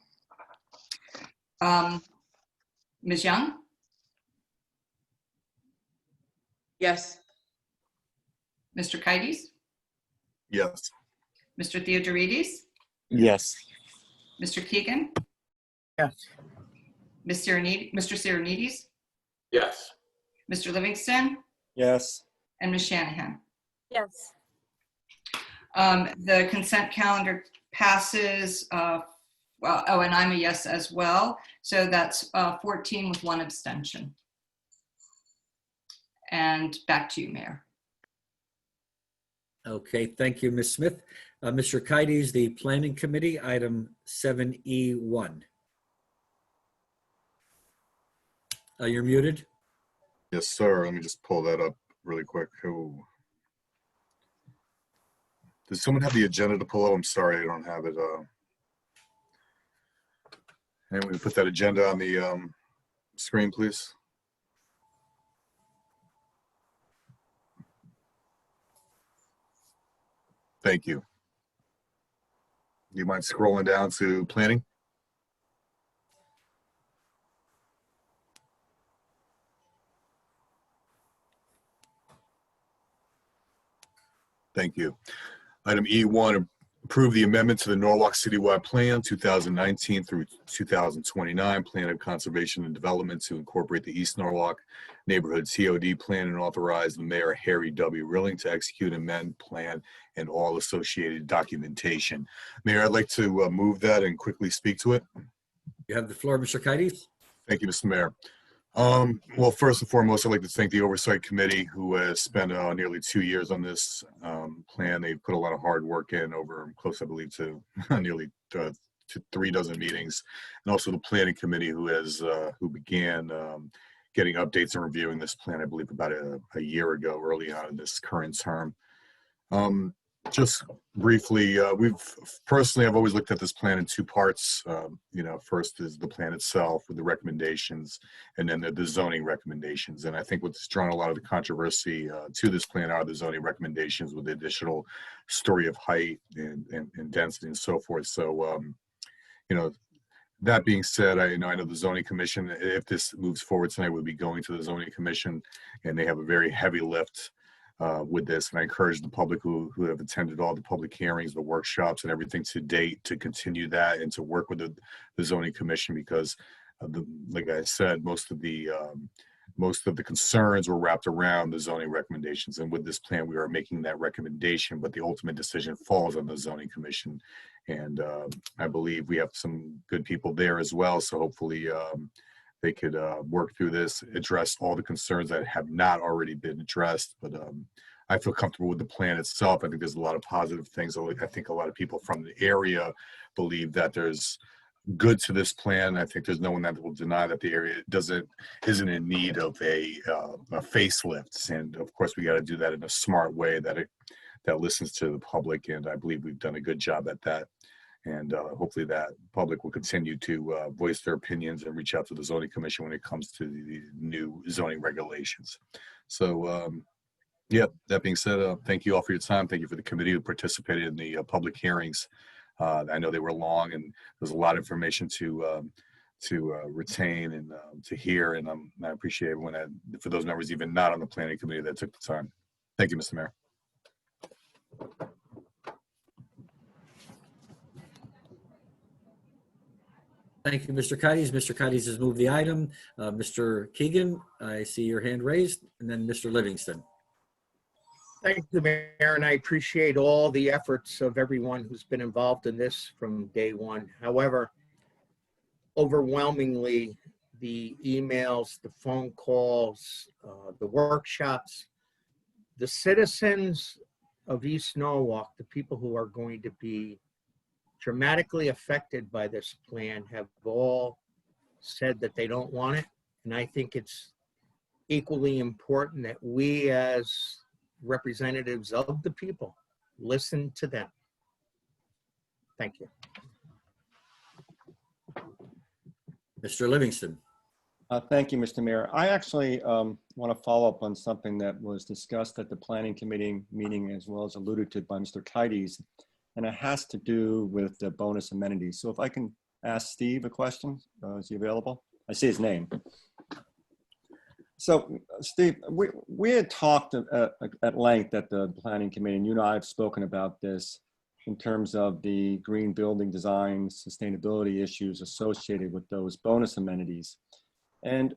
Ms. Young? Yes. Mr. Kites? Yes. Mr. Theodoridis? Yes. Mr. Keegan? Yes. Mr. Sirenides? Yes. Mr. Livingston? Yes. And Ms. Shanahan? Yes. The consent calendar passes, and I'm a yes as well. So that's 14 with 1 abstention. And back to you, Mayor. Okay, thank you, Ms. Smith. Mr. Kites, the Planning Committee, item 7E1. You're muted. Yes, sir. Let me just pull that up really quick. Oh. Does someone have the agenda to pull up? I'm sorry, I don't have it. And we put that agenda on the screen, please. Thank you. Do you mind scrolling down to planning? Thank you. Item E1, approve the amendment to the Norwalk Citywide Plan 2019 through 2029 Plan of Conservation and Development to incorporate the East Norwalk Neighborhood TOD Plan and authorize the Mayor Harry W. Rilling to execute amend plan and all associated documentation. Mayor, I'd like to move that and quickly speak to it. You have the floor, Mr. Kites. Thank you, Mr. Mayor. Well, first and foremost, I'd like to thank the Oversight Committee who has spent nearly 2 years on this plan. They've put a lot of hard work in over close, I believe, to nearly to 3 dozen meetings. And also the Planning Committee who began getting updates and reviewing this plan, I believe, about a year ago, early on in this current term. Just briefly, I've always looked at this plan in 2 parts. First is the plan itself with the recommendations, and then the zoning recommendations. And I think what's drawn a lot of the controversy to this plan are the zoning recommendations with the additional story of height and density and so forth. So, that being said, I know the zoning commission, if this moves forward tonight, we'll be going to the zoning commission, and they have a very heavy lift with this, and I encourage the public who have attended all the public hearings, the workshops, and everything to date to continue that and to work with the zoning commission, because like I said, most of the concerns were wrapped around the zoning recommendations, and with this plan we are making that recommendation, but the ultimate decision falls on the zoning commission. And I believe we have some good people there as well, so hopefully they could work through this, address all the concerns that have not already been addressed. But I feel comfortable with the plan itself. I think there's a lot of positive things. I think a lot of people from the area believe that there's good to this plan. I think there's no one that will deny that the area isn't in need of a facelift. And of course, we got to do that in a smart way that listens to the public. And I believe we've done a good job at that. And hopefully that public will continue to voice their opinions and reach out to the zoning commission when it comes to the new zoning regulations. So, that being said, thank you all for your time. Thank you for the committee who participated in the public hearings. I know they were long, and there's a lot of information to retain and to hear. And I appreciate everyone for those members even not on the planning committee that took the time. Thank you, Mr. Mayor. Thank you, Mr. Kites. Mr. Kites has moved the item. Mr. Keegan, I see your hand raised, and then Mr. Livingston. Thank you, Mayor, and I appreciate all the efforts of everyone who's been involved in this from day one. However, overwhelmingly, the emails, the phone calls, the workshops, the citizens of East Norwalk, the people who are going to be dramatically affected by this plan, have all said that they don't want it. And I think it's equally important that we as representatives of the people listen to them. Thank you. Mr. Livingston. Thank you, Mr. Mayor. I actually want to follow up on something that was discussed at the planning committee meeting, as well as alluded to by Mr. Kites, and it has to do with the bonus amenities. So if I can ask Steve a question, is he available? I see his name. So Steve, we had talked at length at the planning committee, and you and I have spoken about this in terms of the green building design, sustainability issues associated with those bonus amenities. And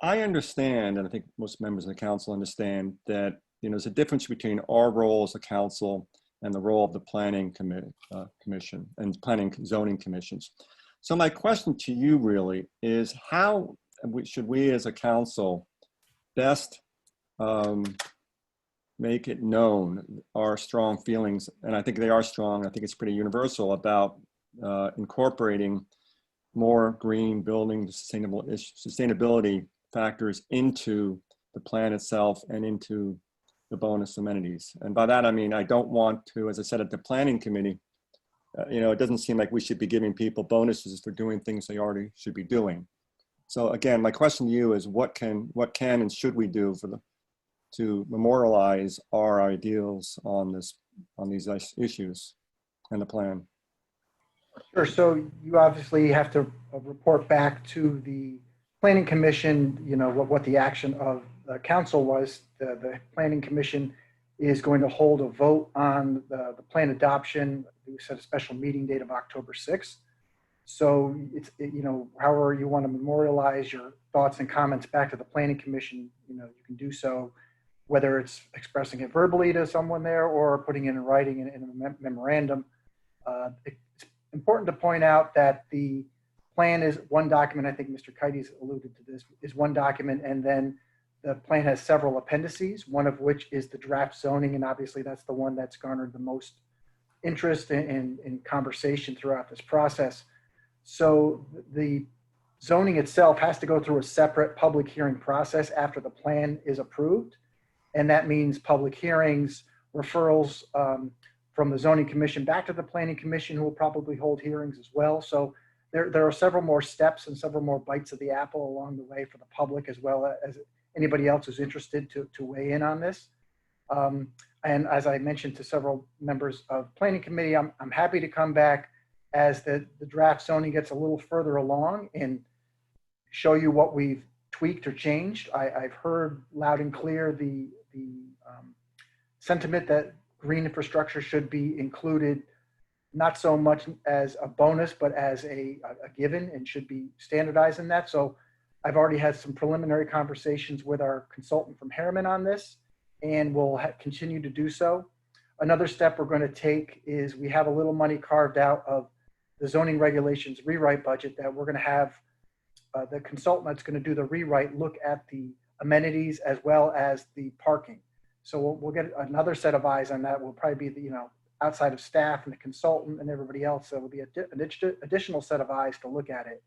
I understand, and I think most members of the council understand, that there's a difference between our role as a council and the role of the planning commission and planning zoning commissions. So my question to you really is, how should we as a council best make it known our strong feelings, and I think they are strong, I think it's pretty universal, about incorporating more green building sustainability factors into the plan itself and into the bonus amenities. And by that, I mean, I don't want to, as I said at the planning committee, it doesn't seem like we should be giving people bonuses for doing things they already should be doing. So again, my question to you is what can and should we do to memorialize our ideals on these issues and the plan? Sure. So you obviously have to report back to the Planning Commission, you know, what the action of the council was. The Planning Commission is going to hold a vote on the plan adoption. We set a special meeting date of October 6th. So you know, however you want to memorialize your thoughts and comments back to the Planning Commission, you know, you can do so, whether it's expressing it verbally to someone there or putting it in writing in a memorandum. It's important to point out that the plan is one document. I think Mr. Kites alluded to this, is one document, and then the plan has several appendices, one of which is the draft zoning, and obviously that's the one that's garnered the most interest in conversation throughout this process. So the zoning itself has to go through a separate public hearing process after the plan is approved. And that means public hearings, referrals from the zoning commission back to the planning commission, who will probably hold hearings as well. So there are several more steps and several more bites of the apple along the way for the public, as well as anybody else who's interested to weigh in on this. And as I mentioned to several members of planning committee, I'm happy to come back as the draft zoning gets a little further along and show you what we've tweaked or changed. I've heard loud and clear the sentiment that green infrastructure should be included, not so much as a bonus, but as a given, and should be standardized in that. So I've already had some preliminary conversations with our consultant from Harriman on this, and we'll continue to do so. Another step we're going to take is we have a little money carved out of the zoning regulations rewrite budget that we're going to have the consultant that's going to do the rewrite look at the amenities as well as the parking. So we'll get another set of eyes on that. Will probably be the, you know, outside of staff and the consultant and everybody else. So it will be an additional set of eyes to look at it.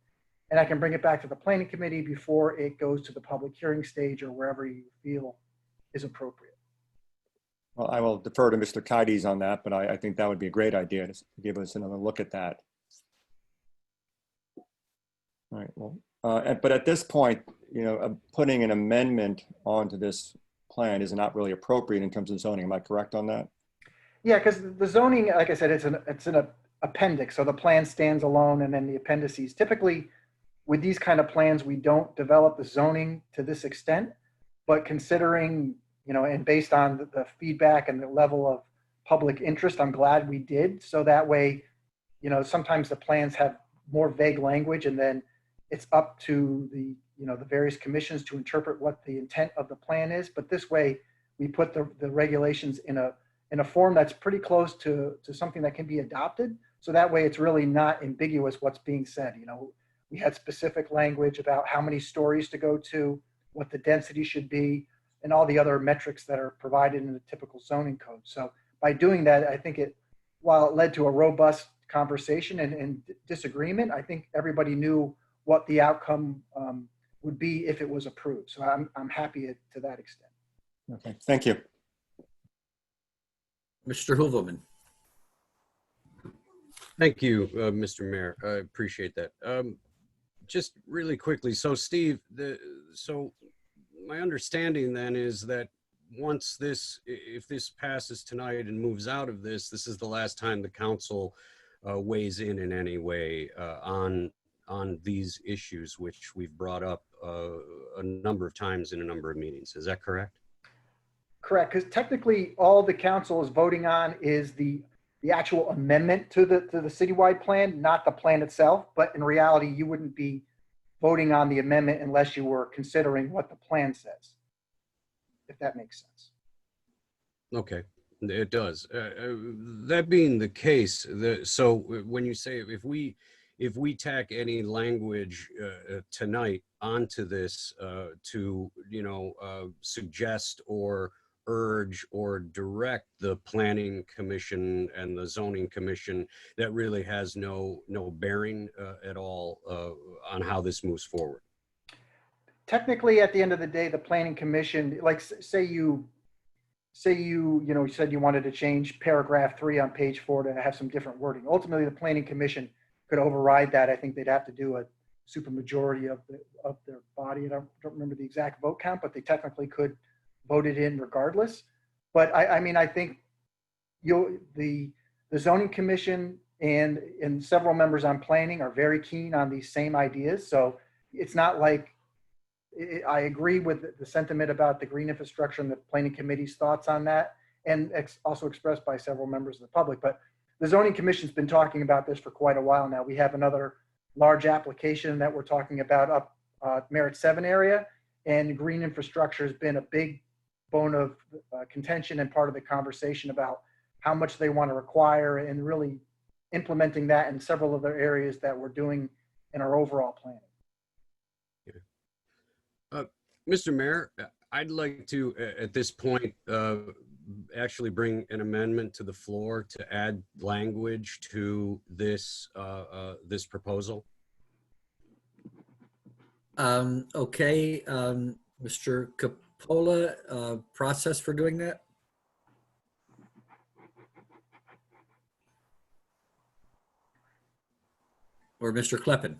And I can bring it back to the planning committee before it goes to the public hearing stage or wherever you feel is appropriate. Well, I will defer to Mr. Kites on that, but I think that would be a great idea to give us another look at that. All right, well, but at this point, you know, putting an amendment onto this plan is not really appropriate in terms of zoning. Am I correct on that? Yeah, because the zoning, like I said, it's an appendix. So the plan stands alone, and then the appendices. Typically, with these kind of plans, we don't develop the zoning to this extent. But considering, you know, and based on the feedback and the level of public interest, I'm glad we did. So that way, you know, sometimes the plans have more vague language, and then it's up to the, you know, the various commissions to interpret what the intent of the plan is. But this way, we put the regulations in a form that's pretty close to something that can be adopted. So that way, it's really not ambiguous what's being said. You know, we had specific language about how many stories to go to, what the density should be, and all the other metrics that are provided in the typical zoning code. So by doing that, I think while it led to a robust conversation and disagreement, I think everybody knew what the outcome would be if it was approved. So I'm happy to that extent. Okay, thank you. Mr. Hooverman. Thank you, Mr. Mayor. I appreciate that. Just really quickly, so Steve, so my understanding then is that once if this passes tonight and moves out of this is the last time the council weighs in any way on these issues, which we've brought up a number of times in a number of meetings. Is that correct? Correct, because technically all the council is voting on is the actual amendment to the citywide plan, not the plan itself. But in reality, you wouldn't be voting on the amendment unless you were considering what the plan says, if that makes sense. Okay, it does. That being the case, so when you say if we tack any language tonight onto this to, you know, suggest or urge or direct the planning commission and the zoning commission, that really has no bearing at all on how this moves forward. Technically, at the end of the day, the planning commission, like say you said you wanted to change paragraph 3 on page 4 to have some different wording. Ultimately, the planning commission could override that. I think they'd have to do supermajority of their body. I don't remember the exact vote count, but they technically could vote it in regardless. But I mean, I think the zoning commission and several members on planning are very keen on these same ideas. So it's not like, I agree with the sentiment about the green infrastructure and the planning committee's thoughts on that, and also expressed by several members of the public. But the zoning commission's been talking about this for quite a while now. We have another large application that we're talking about up Merit 7 area, and green infrastructure has been a big bone of contention and part of the conversation about how much they want to require and really implementing that in several other areas that we're doing in our overall planning. Mr. Mayor, I'd like to, at this point, actually bring an amendment to the floor to add language to this this proposal. Okay, Mr. Capola, process for doing that? Or Mr. Kleppen?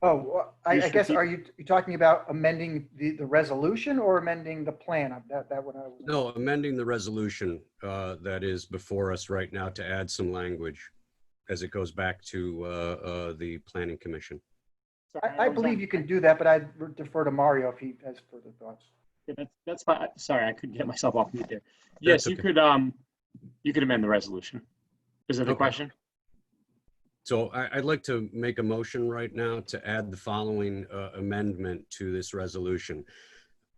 Oh, well, I guess, are you talking about amending the resolution or amending the plan? That what I was. No, amending the resolution that is before us right now to add some language as it goes back to the Planning Commission. I believe you can do that, but I'd defer to Mario if he has further thoughts. Yeah, that's fine. Sorry, I couldn't get myself off mute there. Yes, you could amend the resolution. Is that the question? So I'd like to make a motion right now to add the following amendment to this resolution.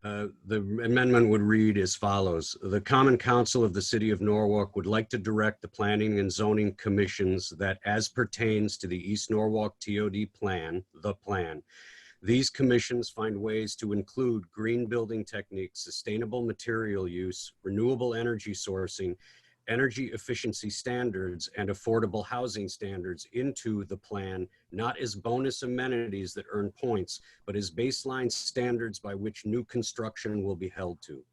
The amendment would read as follows. The Common Council of the City of Norwalk would like to direct the Planning and Zoning Commissions that as pertains to the East Norwalk TOD plan, the plan, these commissions find ways to include green building techniques, sustainable material use, renewable energy sourcing, energy efficiency standards, and affordable housing standards into the plan, not as bonus amenities that earn points, but as baseline standards by which new construction will be held to.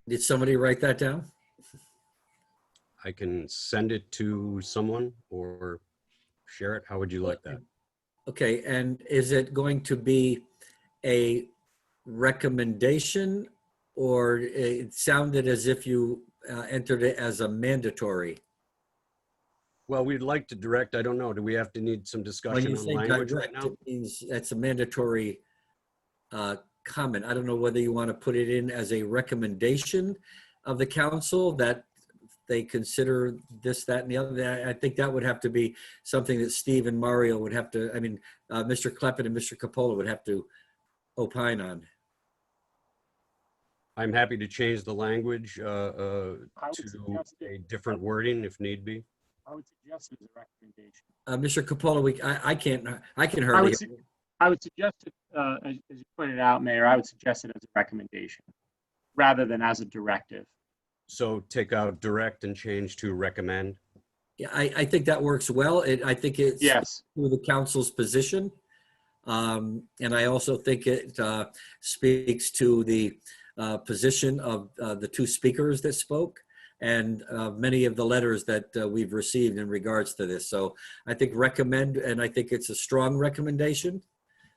Did somebody write that down? I can send it to someone or share it. How would you like that? Okay, and is it going to be a recommendation, or it sounded as if you entered it as a mandatory? Well, we'd like to direct. I don't know. Do we have to need some When discussion you on say language direct, right now? it means that's a mandatory comment. I don't know whether you want to put it in as a recommendation of the council that they consider this, that, and the other. I think that would have to be something that Steve and Mario would have to, Mr. Kleppen and Mr. Capola would have to opine on. I'm happy to change the language to a different wording if need be. I would suggest it as a recommendation. Mr. Capola, I can hardly. I would suggest it, as you pointed out, Mayor, I would suggest it as a recommendation rather than as a directive. So take out direct and change to recommend. Yeah, I think that works well. I think it's to the council's position. And I also think it speaks to the position of the two speakers that spoke and many of the letters that we've received in regards to this. So I think recommend, and I think it's a strong recommendation.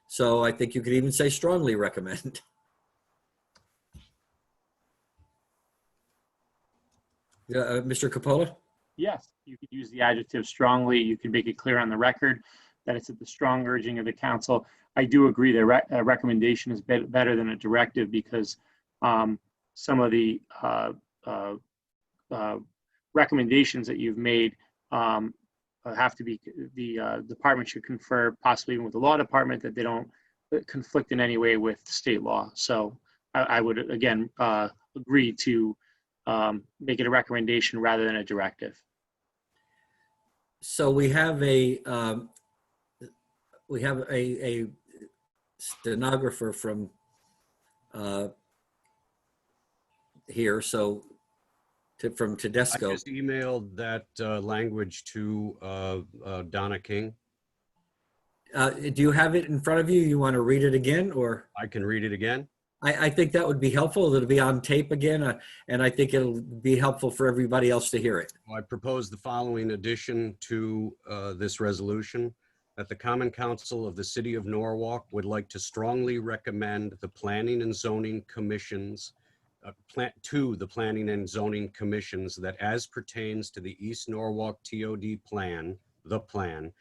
So I think you could even say strongly recommend. Mr. Capola? Yes, you could use the adjective strongly. You can make it clear on the record that it's at the strong urging of the council. I do agree that a recommendation is better than a directive because some of the recommendations that you've made have to be, the department should confer possibly even with the law department that they don't conflict in any way with state law. So I would again agree to make it a recommendation rather than a directive. So we have a stenographer from here, so from Tedesco. I just emailed that language to Donna King. Do you have it in front of you? You want to read it again, or? I can read it again. I think that would be helpful. It'll be on tape again, and I think it'll be helpful for everybody else to hear it. I propose the following addition to this resolution, that the Common Council of the City of Norwalk would like to strongly recommend the Planning and Zoning Commissions, to the Planning and Zoning Commissions, that as pertains to the East Norwalk TOD plan, the plan,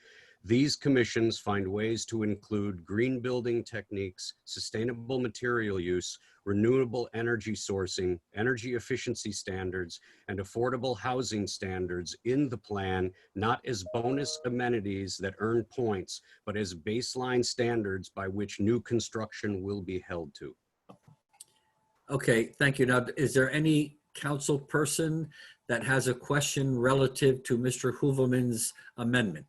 these commissions find ways to include green building techniques, sustainable material use, renewable energy sourcing, energy efficiency standards, and affordable housing standards in the plan, not as bonus amenities that earn points, but as baseline standards by which new construction will be held to. Okay, thank you. Now, is there any council person that has a question relative to Mr. Hooverman's amendment?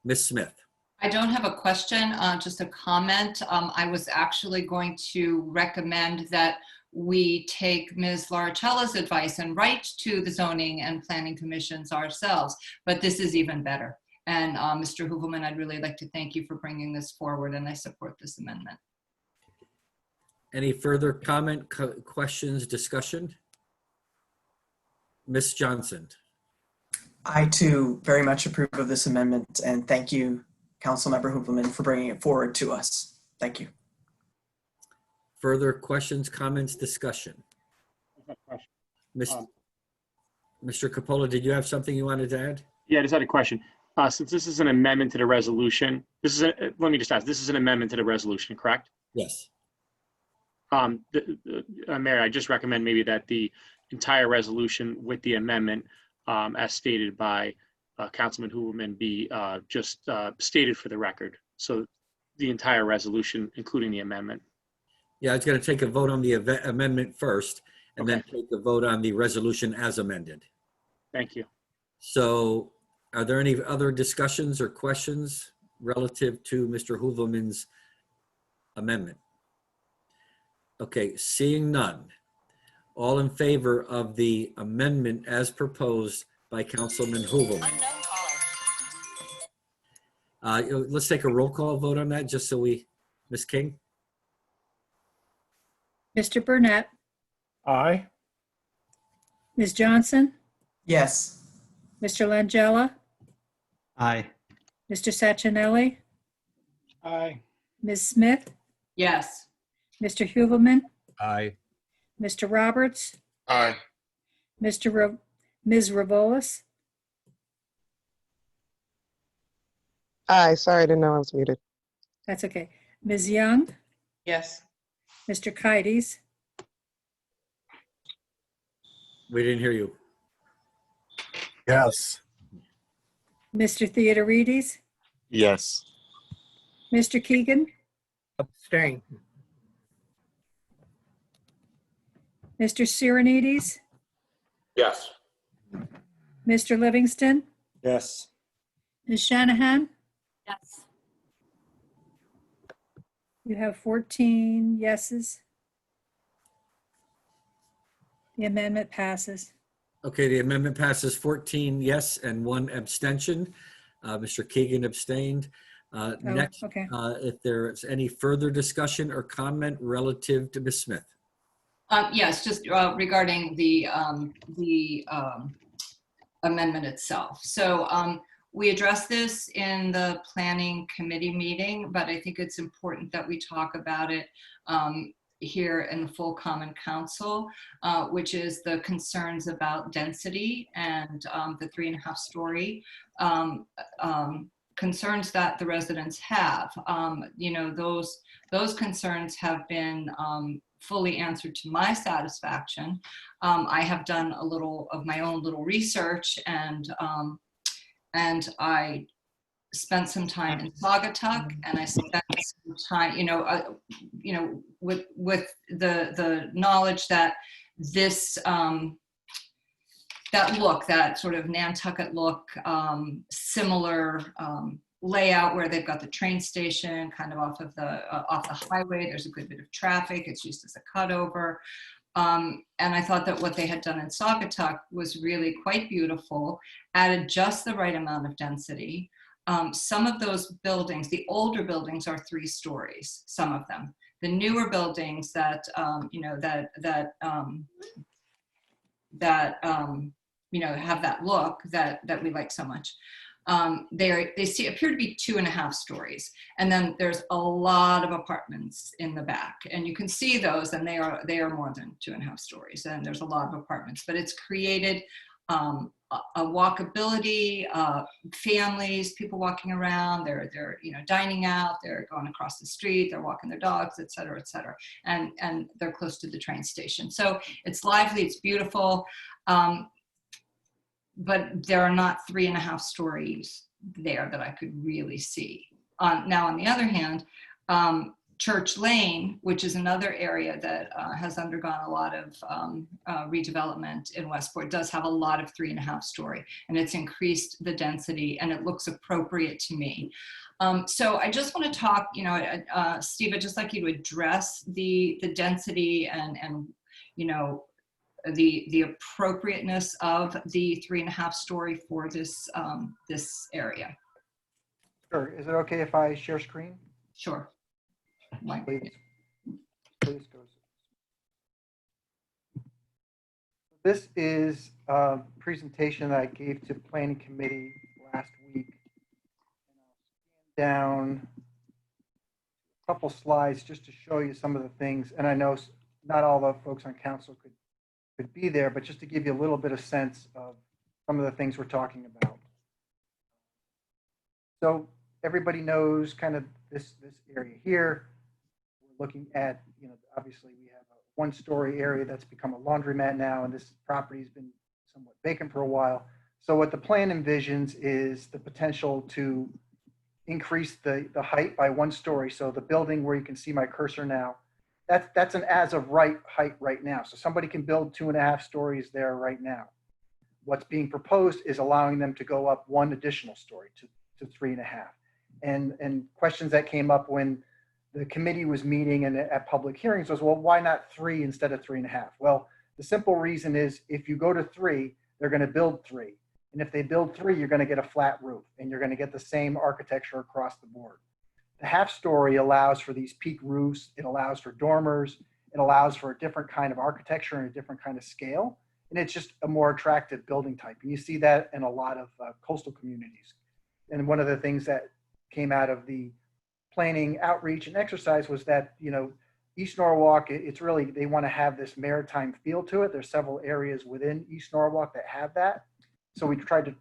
Ms. Smith. I don't have a question, just a comment. I was actually going to recommend that we take Ms. Laracella's advice and write to the zoning and planning commissions ourselves, but this is even better. And Mr. Hooverman, I'd really like to thank you for bringing this forward, and I support this amendment. Any further comment, questions, discussion? Ms. Johnson. I too very much approve of this amendment, and thank you, Councilmember Hooverman, for bringing it forward to us. Thank you. Further questions, comments, discussion? Mr. Capola, did you have something you wanted to add? Yeah, I just had a question. Since this is an amendment to the resolution, let me just ask, this is an amendment to the resolution, correct? Yes. Mayor, I just recommend maybe that the entire resolution with the amendment, as stated by Councilman Hooverman, be just stated for the record. So the entire resolution, including the amendment. Yeah, I was going to take a vote on the amendment first, and Okay. then take a vote on the resolution as amended. Thank you. So are there any other discussions or questions relative to Mr. Hooverman's amendment? Okay, seeing none. All in favor of the amendment as proposed by Councilman Hooverman? Let's take a roll call vote on that, just so Ms. King? Mr. Burnett, Aye. Ms. Johnson, Yes. Mr. Langella, Aye. Mr. Sacchinelli, Aye. Ms. Smith, Yes. Mr. Hooverman, Aye. Mr. Roberts, Aye. Ms. Ravolas, Aye, sorry, I didn't know I was muted. that's okay, Ms. Young, Yes. Mr. Kides, We didn't hear you. Yes. Mr. Theodorides, Yes. Mr. Keegan, Abstain. Mr. Sirenides, Yes. Mr. Livingston, Yes. Ms. Shanahan, Yes. you have 14 yeses. The amendment passes. Okay, the amendment passes 14 yes and 1 abstention. Mr. Keegan abstained. Next, okay. if there's any further discussion or comment relative to Ms. Smith. Yes, just regarding the amendment itself. So we addressed this in the planning committee meeting, but I think it's important that we talk about it here in the full common council, which is the concerns about density and the 3.5 story concerns that the residents have. You know, those concerns have been fully answered to my satisfaction. I have done a little of my own little research, and I spent some time in Saugatuck, and I spent some time, with the knowledge that this that look, that sort of Nantucket look, similar layout where they've got the train station kind of off the highway. There's a good bit of traffic. It's used as a cutover. And I thought that what they had done in Saugatuck was really quite beautiful, added just the right amount of density. Some of those buildings, the older buildings, are 3 stories, some of them. the newer buildings that, you know, that have that look that we like so much. They appear to be 2.5 stories, and then there's a lot of apartments in the back, and you can see those, and they are more than 2.5 stories, and there's a lot of apartments. But it's created a walkability, families, people walking around. They're dining out. They're going across the street. They're walking their dogs, et cetera, and they're close to the train station. So it's lively. It's beautiful. But there are not 3.5 stories there that I could really see. Now, on the other hand, Church Lane, which is another area that has undergone a lot of redevelopment in Westport, does have a lot of 3.5 story, and it's increased the density, and it looks appropriate to me. So I just want to talk, Steve, I'd just like you to address the density and the appropriateness of the 3.5 story for this area. Sure. Is it okay if I share screen? Sure. Please go. This is a presentation that I gave to Planning Committee last week. Down a couple slides just to show you some of the things, and I know not all the folks on council could be there, but just to give you a little bit of sense of some of the things we're talking about. So everybody knows kind of this area here. We're looking at, obviously we have a 1-story area that's become a laundromat now, and this property has been somewhat vacant for a while. So what the plan envisions is the potential to increase the height by 1 story. So the building where you can see my cursor now, that's an as of right height right now. So somebody can build 2.5 stories there right now. What's being proposed is allowing them to go up 1 additional story to 3.5. And questions that came up when the committee was meeting and at public hearings was, well, why not 3 instead of 3.5? Well, the simple reason is if you go to 3, they're going to build 3. And if they build 3, you're going to get a flat roof, and you're going to get the same architecture across the board. The half story allows for these peak roofs. It allows for dormers. It allows for a different kind of architecture and a different kind of scale. And it's just a more attractive building type. And you see that in a lot of coastal communities. And one of the things that came out of the planning outreach and exercise was that, East Norwalk, it's really, they want to have this maritime feel to it. There's several areas within East Norwalk that have that. So we tried to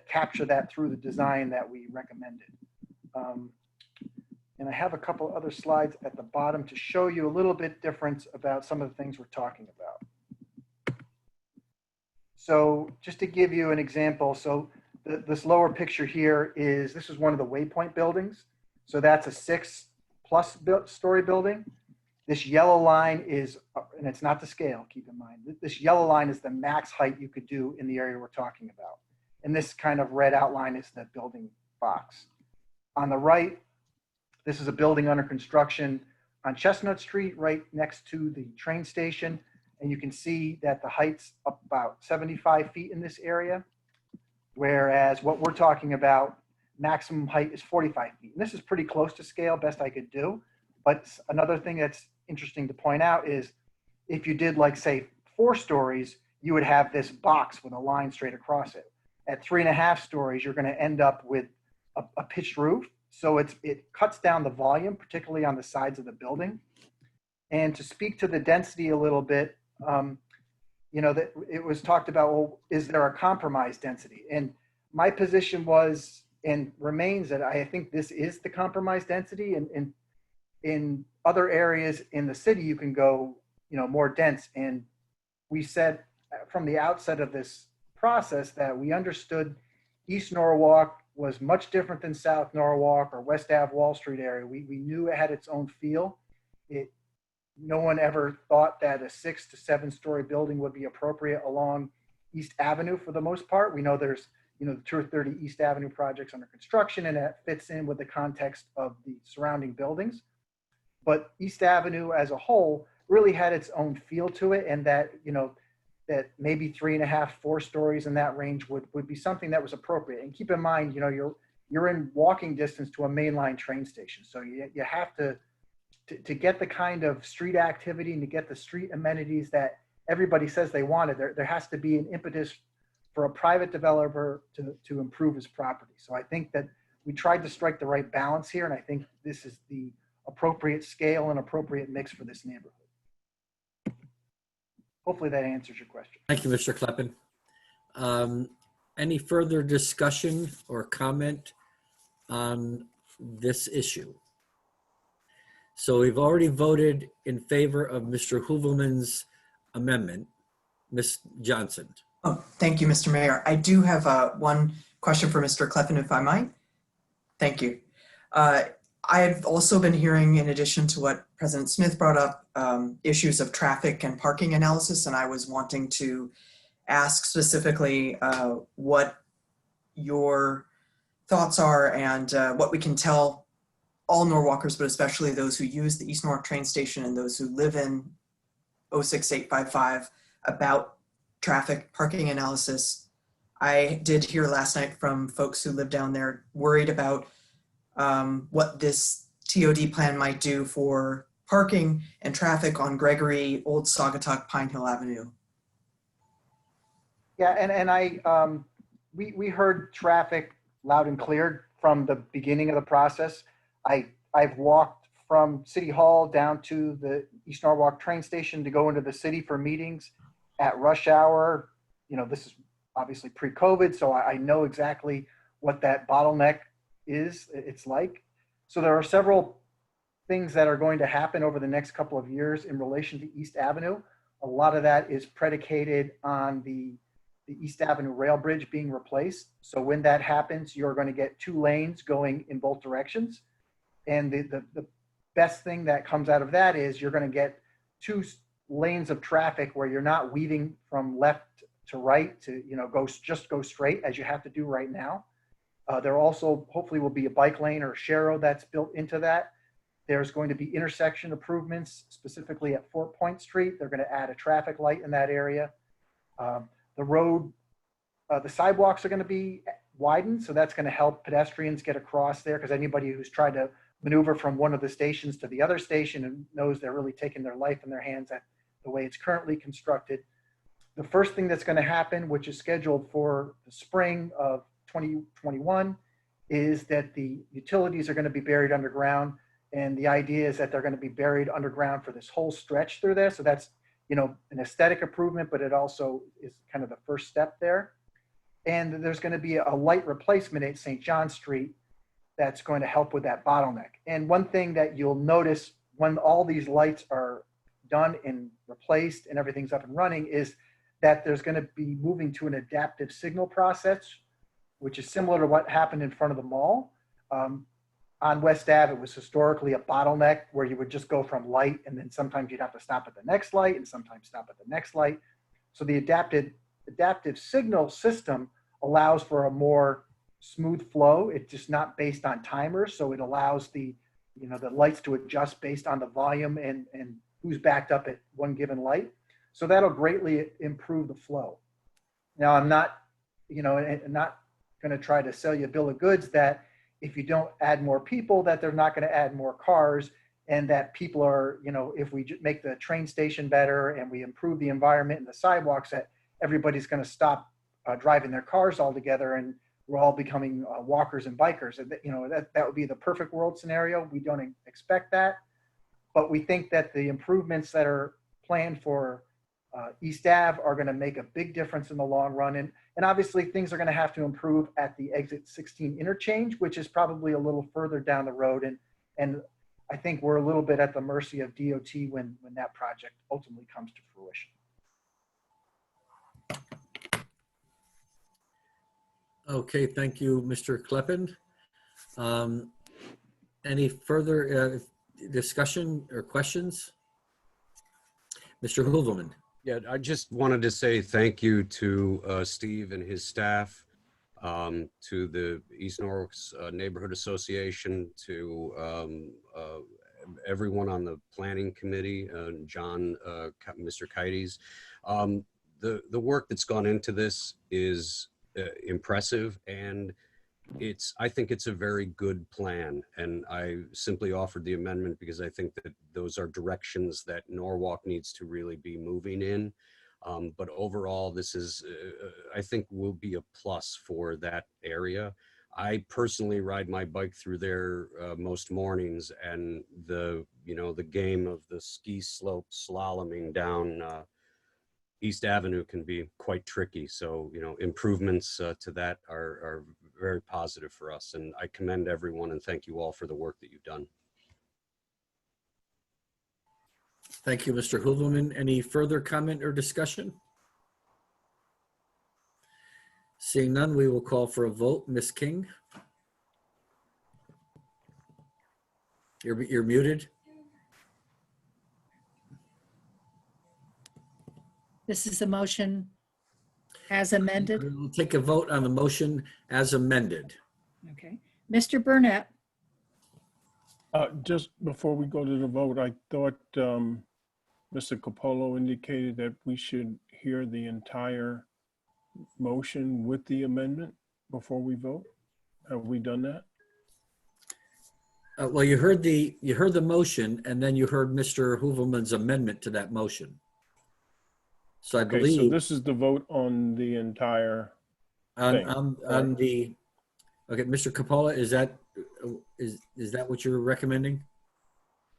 capture that through the design that we recommended. And I have a couple other slides at the bottom to show you a little bit difference about some of the things we're talking about. So just to give you an example, so this lower picture here this is one of the Waypoint buildings. So that's a 6+ story building. This yellow line is, and it's not the scale, keep in mind, this yellow line is the max height you could do in the area we're talking about. And this kind of red outline is the building box. On the right, this is a building under construction on Chestnut Street, right next to the train station. And you can see that the height's up about 75 feet in this area, whereas what we're talking about, maximum height is 45 feet. And this is pretty close to scale, best I could do. But another thing that's interesting to point out is if you did, like, say, 4 stories, you would have this box with a line straight across it. At 3.5 stories, you're going to end up with a pitched roof. So it cuts down the volume, particularly on the sides of the building. And to speak to the density a little bit, that it was talked about, well, is there a compromise density? And my position was and remains that I think this is the compromise density. And in other areas in the city, you can go, more dense. And we said from the outset of this process that we understood East Norwalk was much different than South Norwalk or West Ave Wall Street area. We knew it had its own feel. No one ever thought that a 6 to 7 story building would be appropriate along East Avenue for the most part. We know there's, the 230 East Avenue projects under construction, and that fits in with the context of the surrounding buildings. But East Avenue as a whole really had its own feel to it, and that, that maybe 3.5, 4 stories in that range would be something that was appropriate. And keep in mind, you're in walking distance to a mainline train station. So you have to to get the kind of street activity and to get the street amenities that everybody says they wanted, there has to be an impetus for a private developer to improve his property. So I think that we tried to strike the right balance here, and I think this is the appropriate scale and appropriate mix for this neighborhood. Hopefully that answers your question. Thank you, Mr. Kleppen. Any further discussion or comment on this issue? So we've already voted in favor of Mr. Hoovelman's amendment. Ms. Johnson. Oh, thank you, Mr. Mayor. I do have one question for Mr. Kleppen, if I might. Thank you. I've also been hearing, in addition to what President Smith brought up, issues of traffic and parking analysis, and I was wanting to ask specifically what your thoughts are and what we can tell all Norwalkers, but especially those who use the East Norwalk train station and those who live in 06855 about traffic parking analysis. I did hear last night from folks who live down there worried about what this TOD plan might do for parking and traffic on Gregory, Old Saugatuck, Pine Hill Avenue. Yeah, and we heard traffic loud and clear from the beginning of the process. I've walked from City Hall down to the East Norwalk train station to go into the city for meetings at rush hour. You know, this is obviously pre-COVID, so I know exactly what that bottleneck is. It's like. So there are several things that are going to happen over the next couple of years in relation to East Avenue. A lot of that is predicated on the East Avenue rail bridge being replaced. So when that happens, you're going to get 2 lanes going in both directions. And the best thing that comes out of that is you're going to get 2 lanes of traffic where you're not weaving from left to right to, you know, just go straight as you have to do right now. There also hopefully will be a bike lane or Sharrow that's built into that. There's going to be intersection improvements specifically at Fort Point Street. They're going to add a traffic light in that area. The road, the sidewalks are going to be widened, so that's going to help pedestrians get across there, because anybody who's tried to maneuver from one of the stations to the other station and knows they're really taking their life in their hands at the way it's currently constructed. The first thing that's going to happen, which is scheduled for the spring of 2021, is that the utilities are going to be buried underground. And the idea is that they're going to be buried underground for this whole stretch through there. So that's, you know, an aesthetic improvement, but it also is kind of the first step there. And there's going to be a light replacement at St. John Street that's going to help with that bottleneck. And one thing that you'll notice when all these lights are done and replaced and everything's up and running is that there's going to be moving to an adaptive signal process, which is similar to what happened in front of the mall. On West Ave, it was historically a bottleneck where you would just go from light, and then sometimes you'd have to stop at the next light and sometimes stop at the next light. So the adaptive signal system allows for a more smooth flow. It's just not based on timers. So it allows the lights to adjust based on the volume and who's backed up at one given light. So that'll greatly improve the flow. Now, I'm not going to try to sell you a bill of goods that if you don't add more people, that they're not going to add more cars, and that people are, if we make the train station better and we improve the environment and the sidewalks, that everybody's going to stop driving their cars altogether and we're all becoming walkers and bikers. And that would be the perfect world scenario. We don't expect that, but we think that the improvements that are planned for East Ave are going to make a big difference in the long run. And obviously things are going to have to improve at the exit 16 interchange, which is probably a little further down the road. And I think we're a little bit at the mercy of DOT when that project ultimately comes to fruition. Okay, thank you, Mr. Kleppen. Any further discussion or questions? Mr. Hoovelman. Yeah, I just wanted to say thank you to Steve and his staff, to the East Norwalk Neighborhood Association, to everyone on the planning committee, John, Mr. Kites. The work that's gone into this is impressive, and I think it's a very good plan, and I simply offered the amendment because I think that those are directions that Norwalk needs to really be moving in. But overall, this is, I think, will be a plus for that area. I personally ride my bike through there most mornings, and the game of the ski slope slaloming down East Avenue can be quite tricky. So, improvements to that are very positive for us. And I commend everyone and thank you all for the work that you've done. Thank you, Mr. Hooverman. Any further comment or discussion? Seeing none, we will call for a vote. Ms. King? You're muted. This is the motion as amended. We'll take a vote on the motion as amended. Okay. Mr. Burnett, Just before we go to the vote, I thought Mr. Capolo indicated that we should hear the entire motion with the amendment before we vote. Have we done that? Well, you heard the motion, and then you heard Mr. Hooverman's amendment to that motion. So I Okay, so believe this is the vote on the entire thing. on the, okay, Mr. Capola, is that what you're recommending?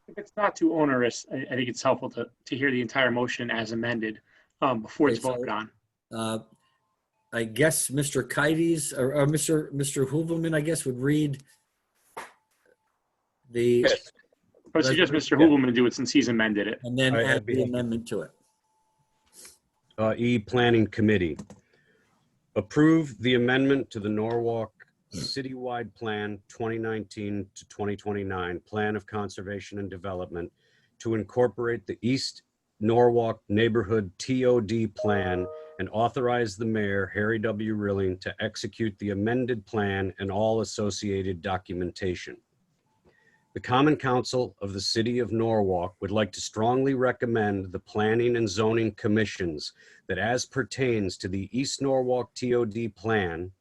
If it's not too onerous, I think it's helpful to hear the entire motion as amended before it's Okay, so, voted on. I guess Mr. Kites or Mr. Hooverman, I guess, would read the. I would suggest Mr. Hooverman do it since he's amended it. And then I'd add be the happy. amendment to it. Planning Committee. Approve the amendment to the Norwalk Citywide Plan 2019 to 2029 Plan of Conservation and Development to incorporate the East Norwalk Neighborhood TOD Plan and authorize the mayor, Harry W. Rilling, to execute the amended plan and all associated documentation. The Common Council of the City of Norwalk would like to strongly recommend the Planning and Zoning Commissions that as pertains to the East Norwalk TOD plan,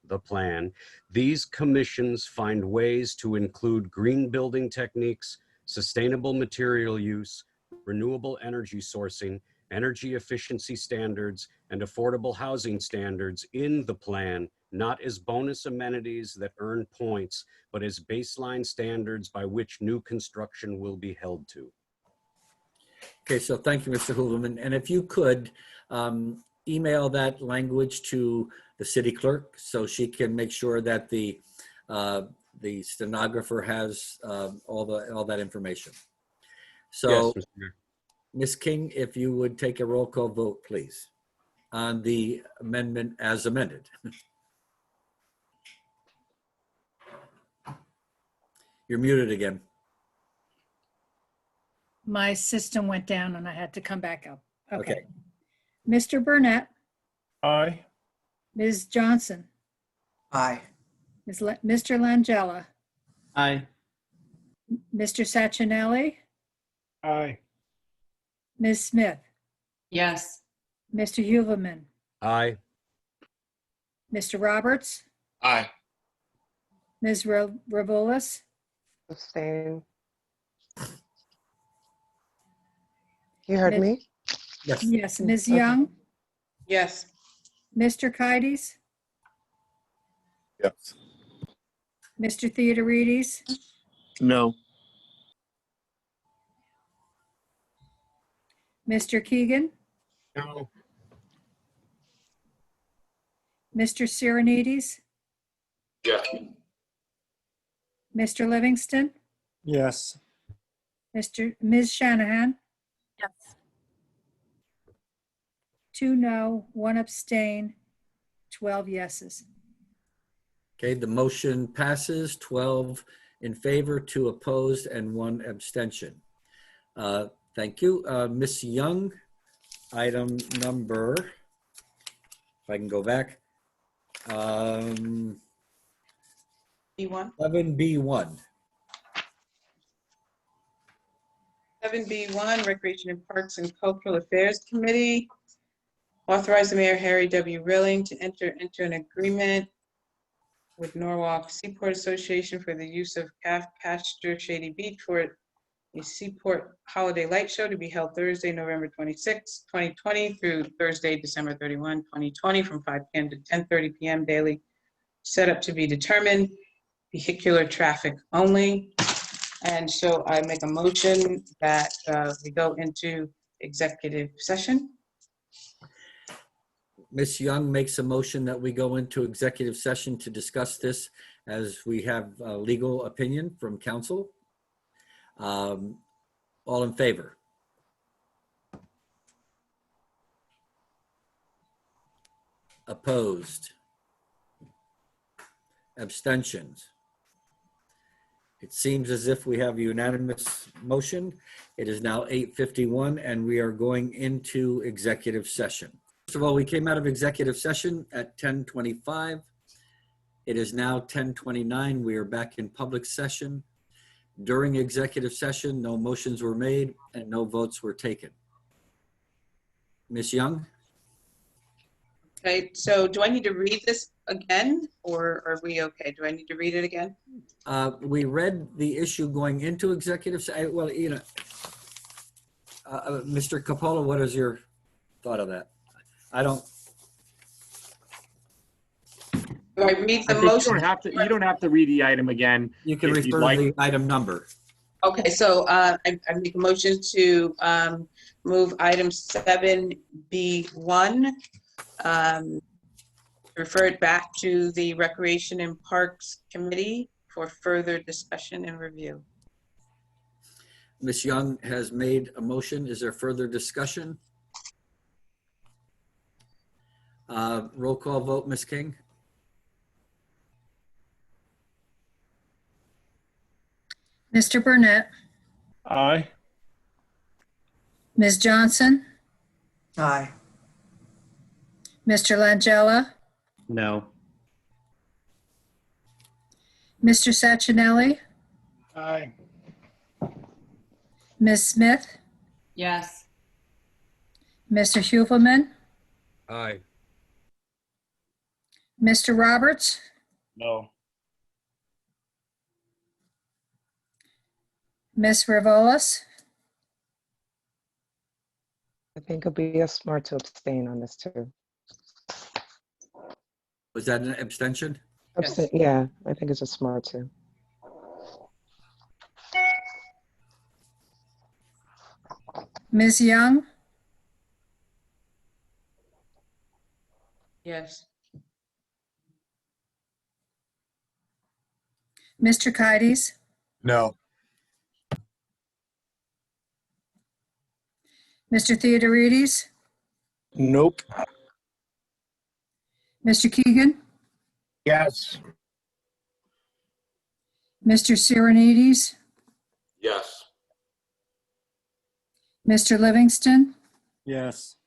these commissions find ways to include green building techniques, sustainable material use, renewable energy sourcing, energy efficiency standards, and affordable housing standards in the plan, not as bonus amenities that earn points, but as baseline standards by which new construction will be held to. Okay, so thank you, Mr. Hooverman. And if you could email that language to the city clerk so she can make sure that the stenographer has all that information. So, Yes, Mr. Mayor. Ms. King, if you would take a roll call vote, please, on the amendment as amended. You're muted again. my system went down and I had to come back up. Okay. Okay. Mr. Burnett, Aye. Ms. Johnson, Aye. Mr. Langella, Aye. Mr. Sacchinelli, Aye. Ms. Smith, Yes. Mr. Huvelman, Aye. Mr. Roberts, Aye. Ms. Revolis, Abstain. You heard me? Yes. yes, Ms. Okay. Young, Yes. Mr. Kites, Yes. Mr. Theodorides, No. Mr. Keegan, No. Mr. Sirenides, Yes. Mr. Livingston, Yes. Ms. Shanahan, Yes. 2 no, 1 abstain, 12 yeses. Okay, the motion passes, 12 in favor, 2 opposed, and 1 abstention. Thank you. Ms. Young, item number, if I can go back, B1. 7B1. 7B1, Recreation and Parks and Cultural Affairs Committee. Authorize the Mayor Harry W. Rilling to enter into an agreement with Norwalk Seaport Association for the use of Pasture Shady Beach for a Seaport Holiday Light Show to be held Thursday, November 26, 2020 through Thursday, December 31, 2020 from 5 p.m. to 10:30 p.m. daily. Setup to be determined, vehicular traffic only. And so I make a motion that we go into executive session. Ms. Young makes a motion that we go into executive session to discuss this as we have a legal opinion from counsel. All in favor? Opposed? Abstentions? It seems as if we have a unanimous motion. It is now 8:51 and we are going into executive session. First of all, we came out of executive session at 10:25. It is now 10:29. We are back in public session. During executive session, no motions were made and no votes were taken. Ms. Young? Okay, so do I need to read this again or are we okay? Do I need to read it again? We read the issue going into executive, well, you know, Mr. Capola, what is your thought of that? I don't. Do I read the I think motion? you don't have to read the item again. You can if you'd refer like. to the item number. Okay, so I make a motion to move item 7B1, refer it back to the Recreation and Parks Committee for further discussion and review. Ms. Young has made a motion. Is there further discussion? Roll call vote, Ms. King? Mr. Burnett, Aye. Ms. Johnson, Aye. Mr. Langella, No. Mr. Sachinelli, Aye. Ms. Smith, Yes. Mr. Huvelman, Aye. Mr. Roberts, No. Ms. Revolas, I think it'd be smart to abstain on this too. Was that an abstention? Abstain, yeah, I think it's a smart too. Ms. Young, Yes. Mr. Kides, No. Mr. Theodorides, Nope. Mr. Keegan, Yes. Mr. Sirenides, Yes. Mr. Livingston, Yes.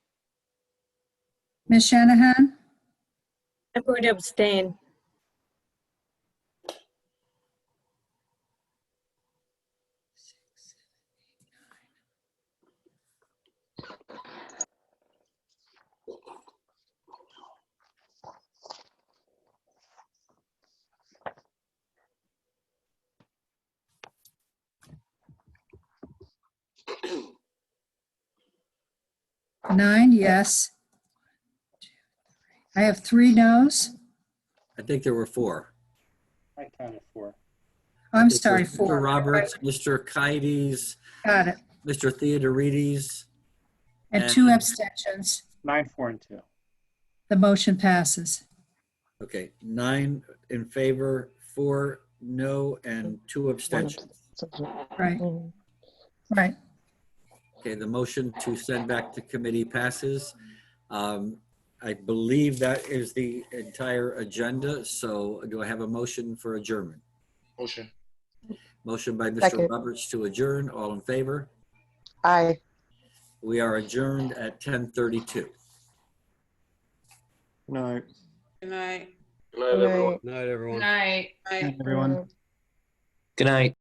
Ms. Shanahan, I'm going to abstain. nine yes. I have 3 noes. I think there were 4. I counted 4. I'm It was sorry, Mr. 4. Roberts, Mr. Kides, Got it. Mr. Theodorides. And 2 abstentions. 9, 4, and 2. The motion passes. Okay, 9 in favor, 4 no, and 2 abstentions. Right. Right. Okay, the motion to send back to committee passes. I believe that is the entire agenda, so do I have a motion for adjournment? Motion. Motion by Mr. Second. Roberts to adjourn. All in favor? Aye. We are adjourned at 10:32. No. Good night. Good night, everyone. Night, everyone. Night. Night. Everyone. Good night.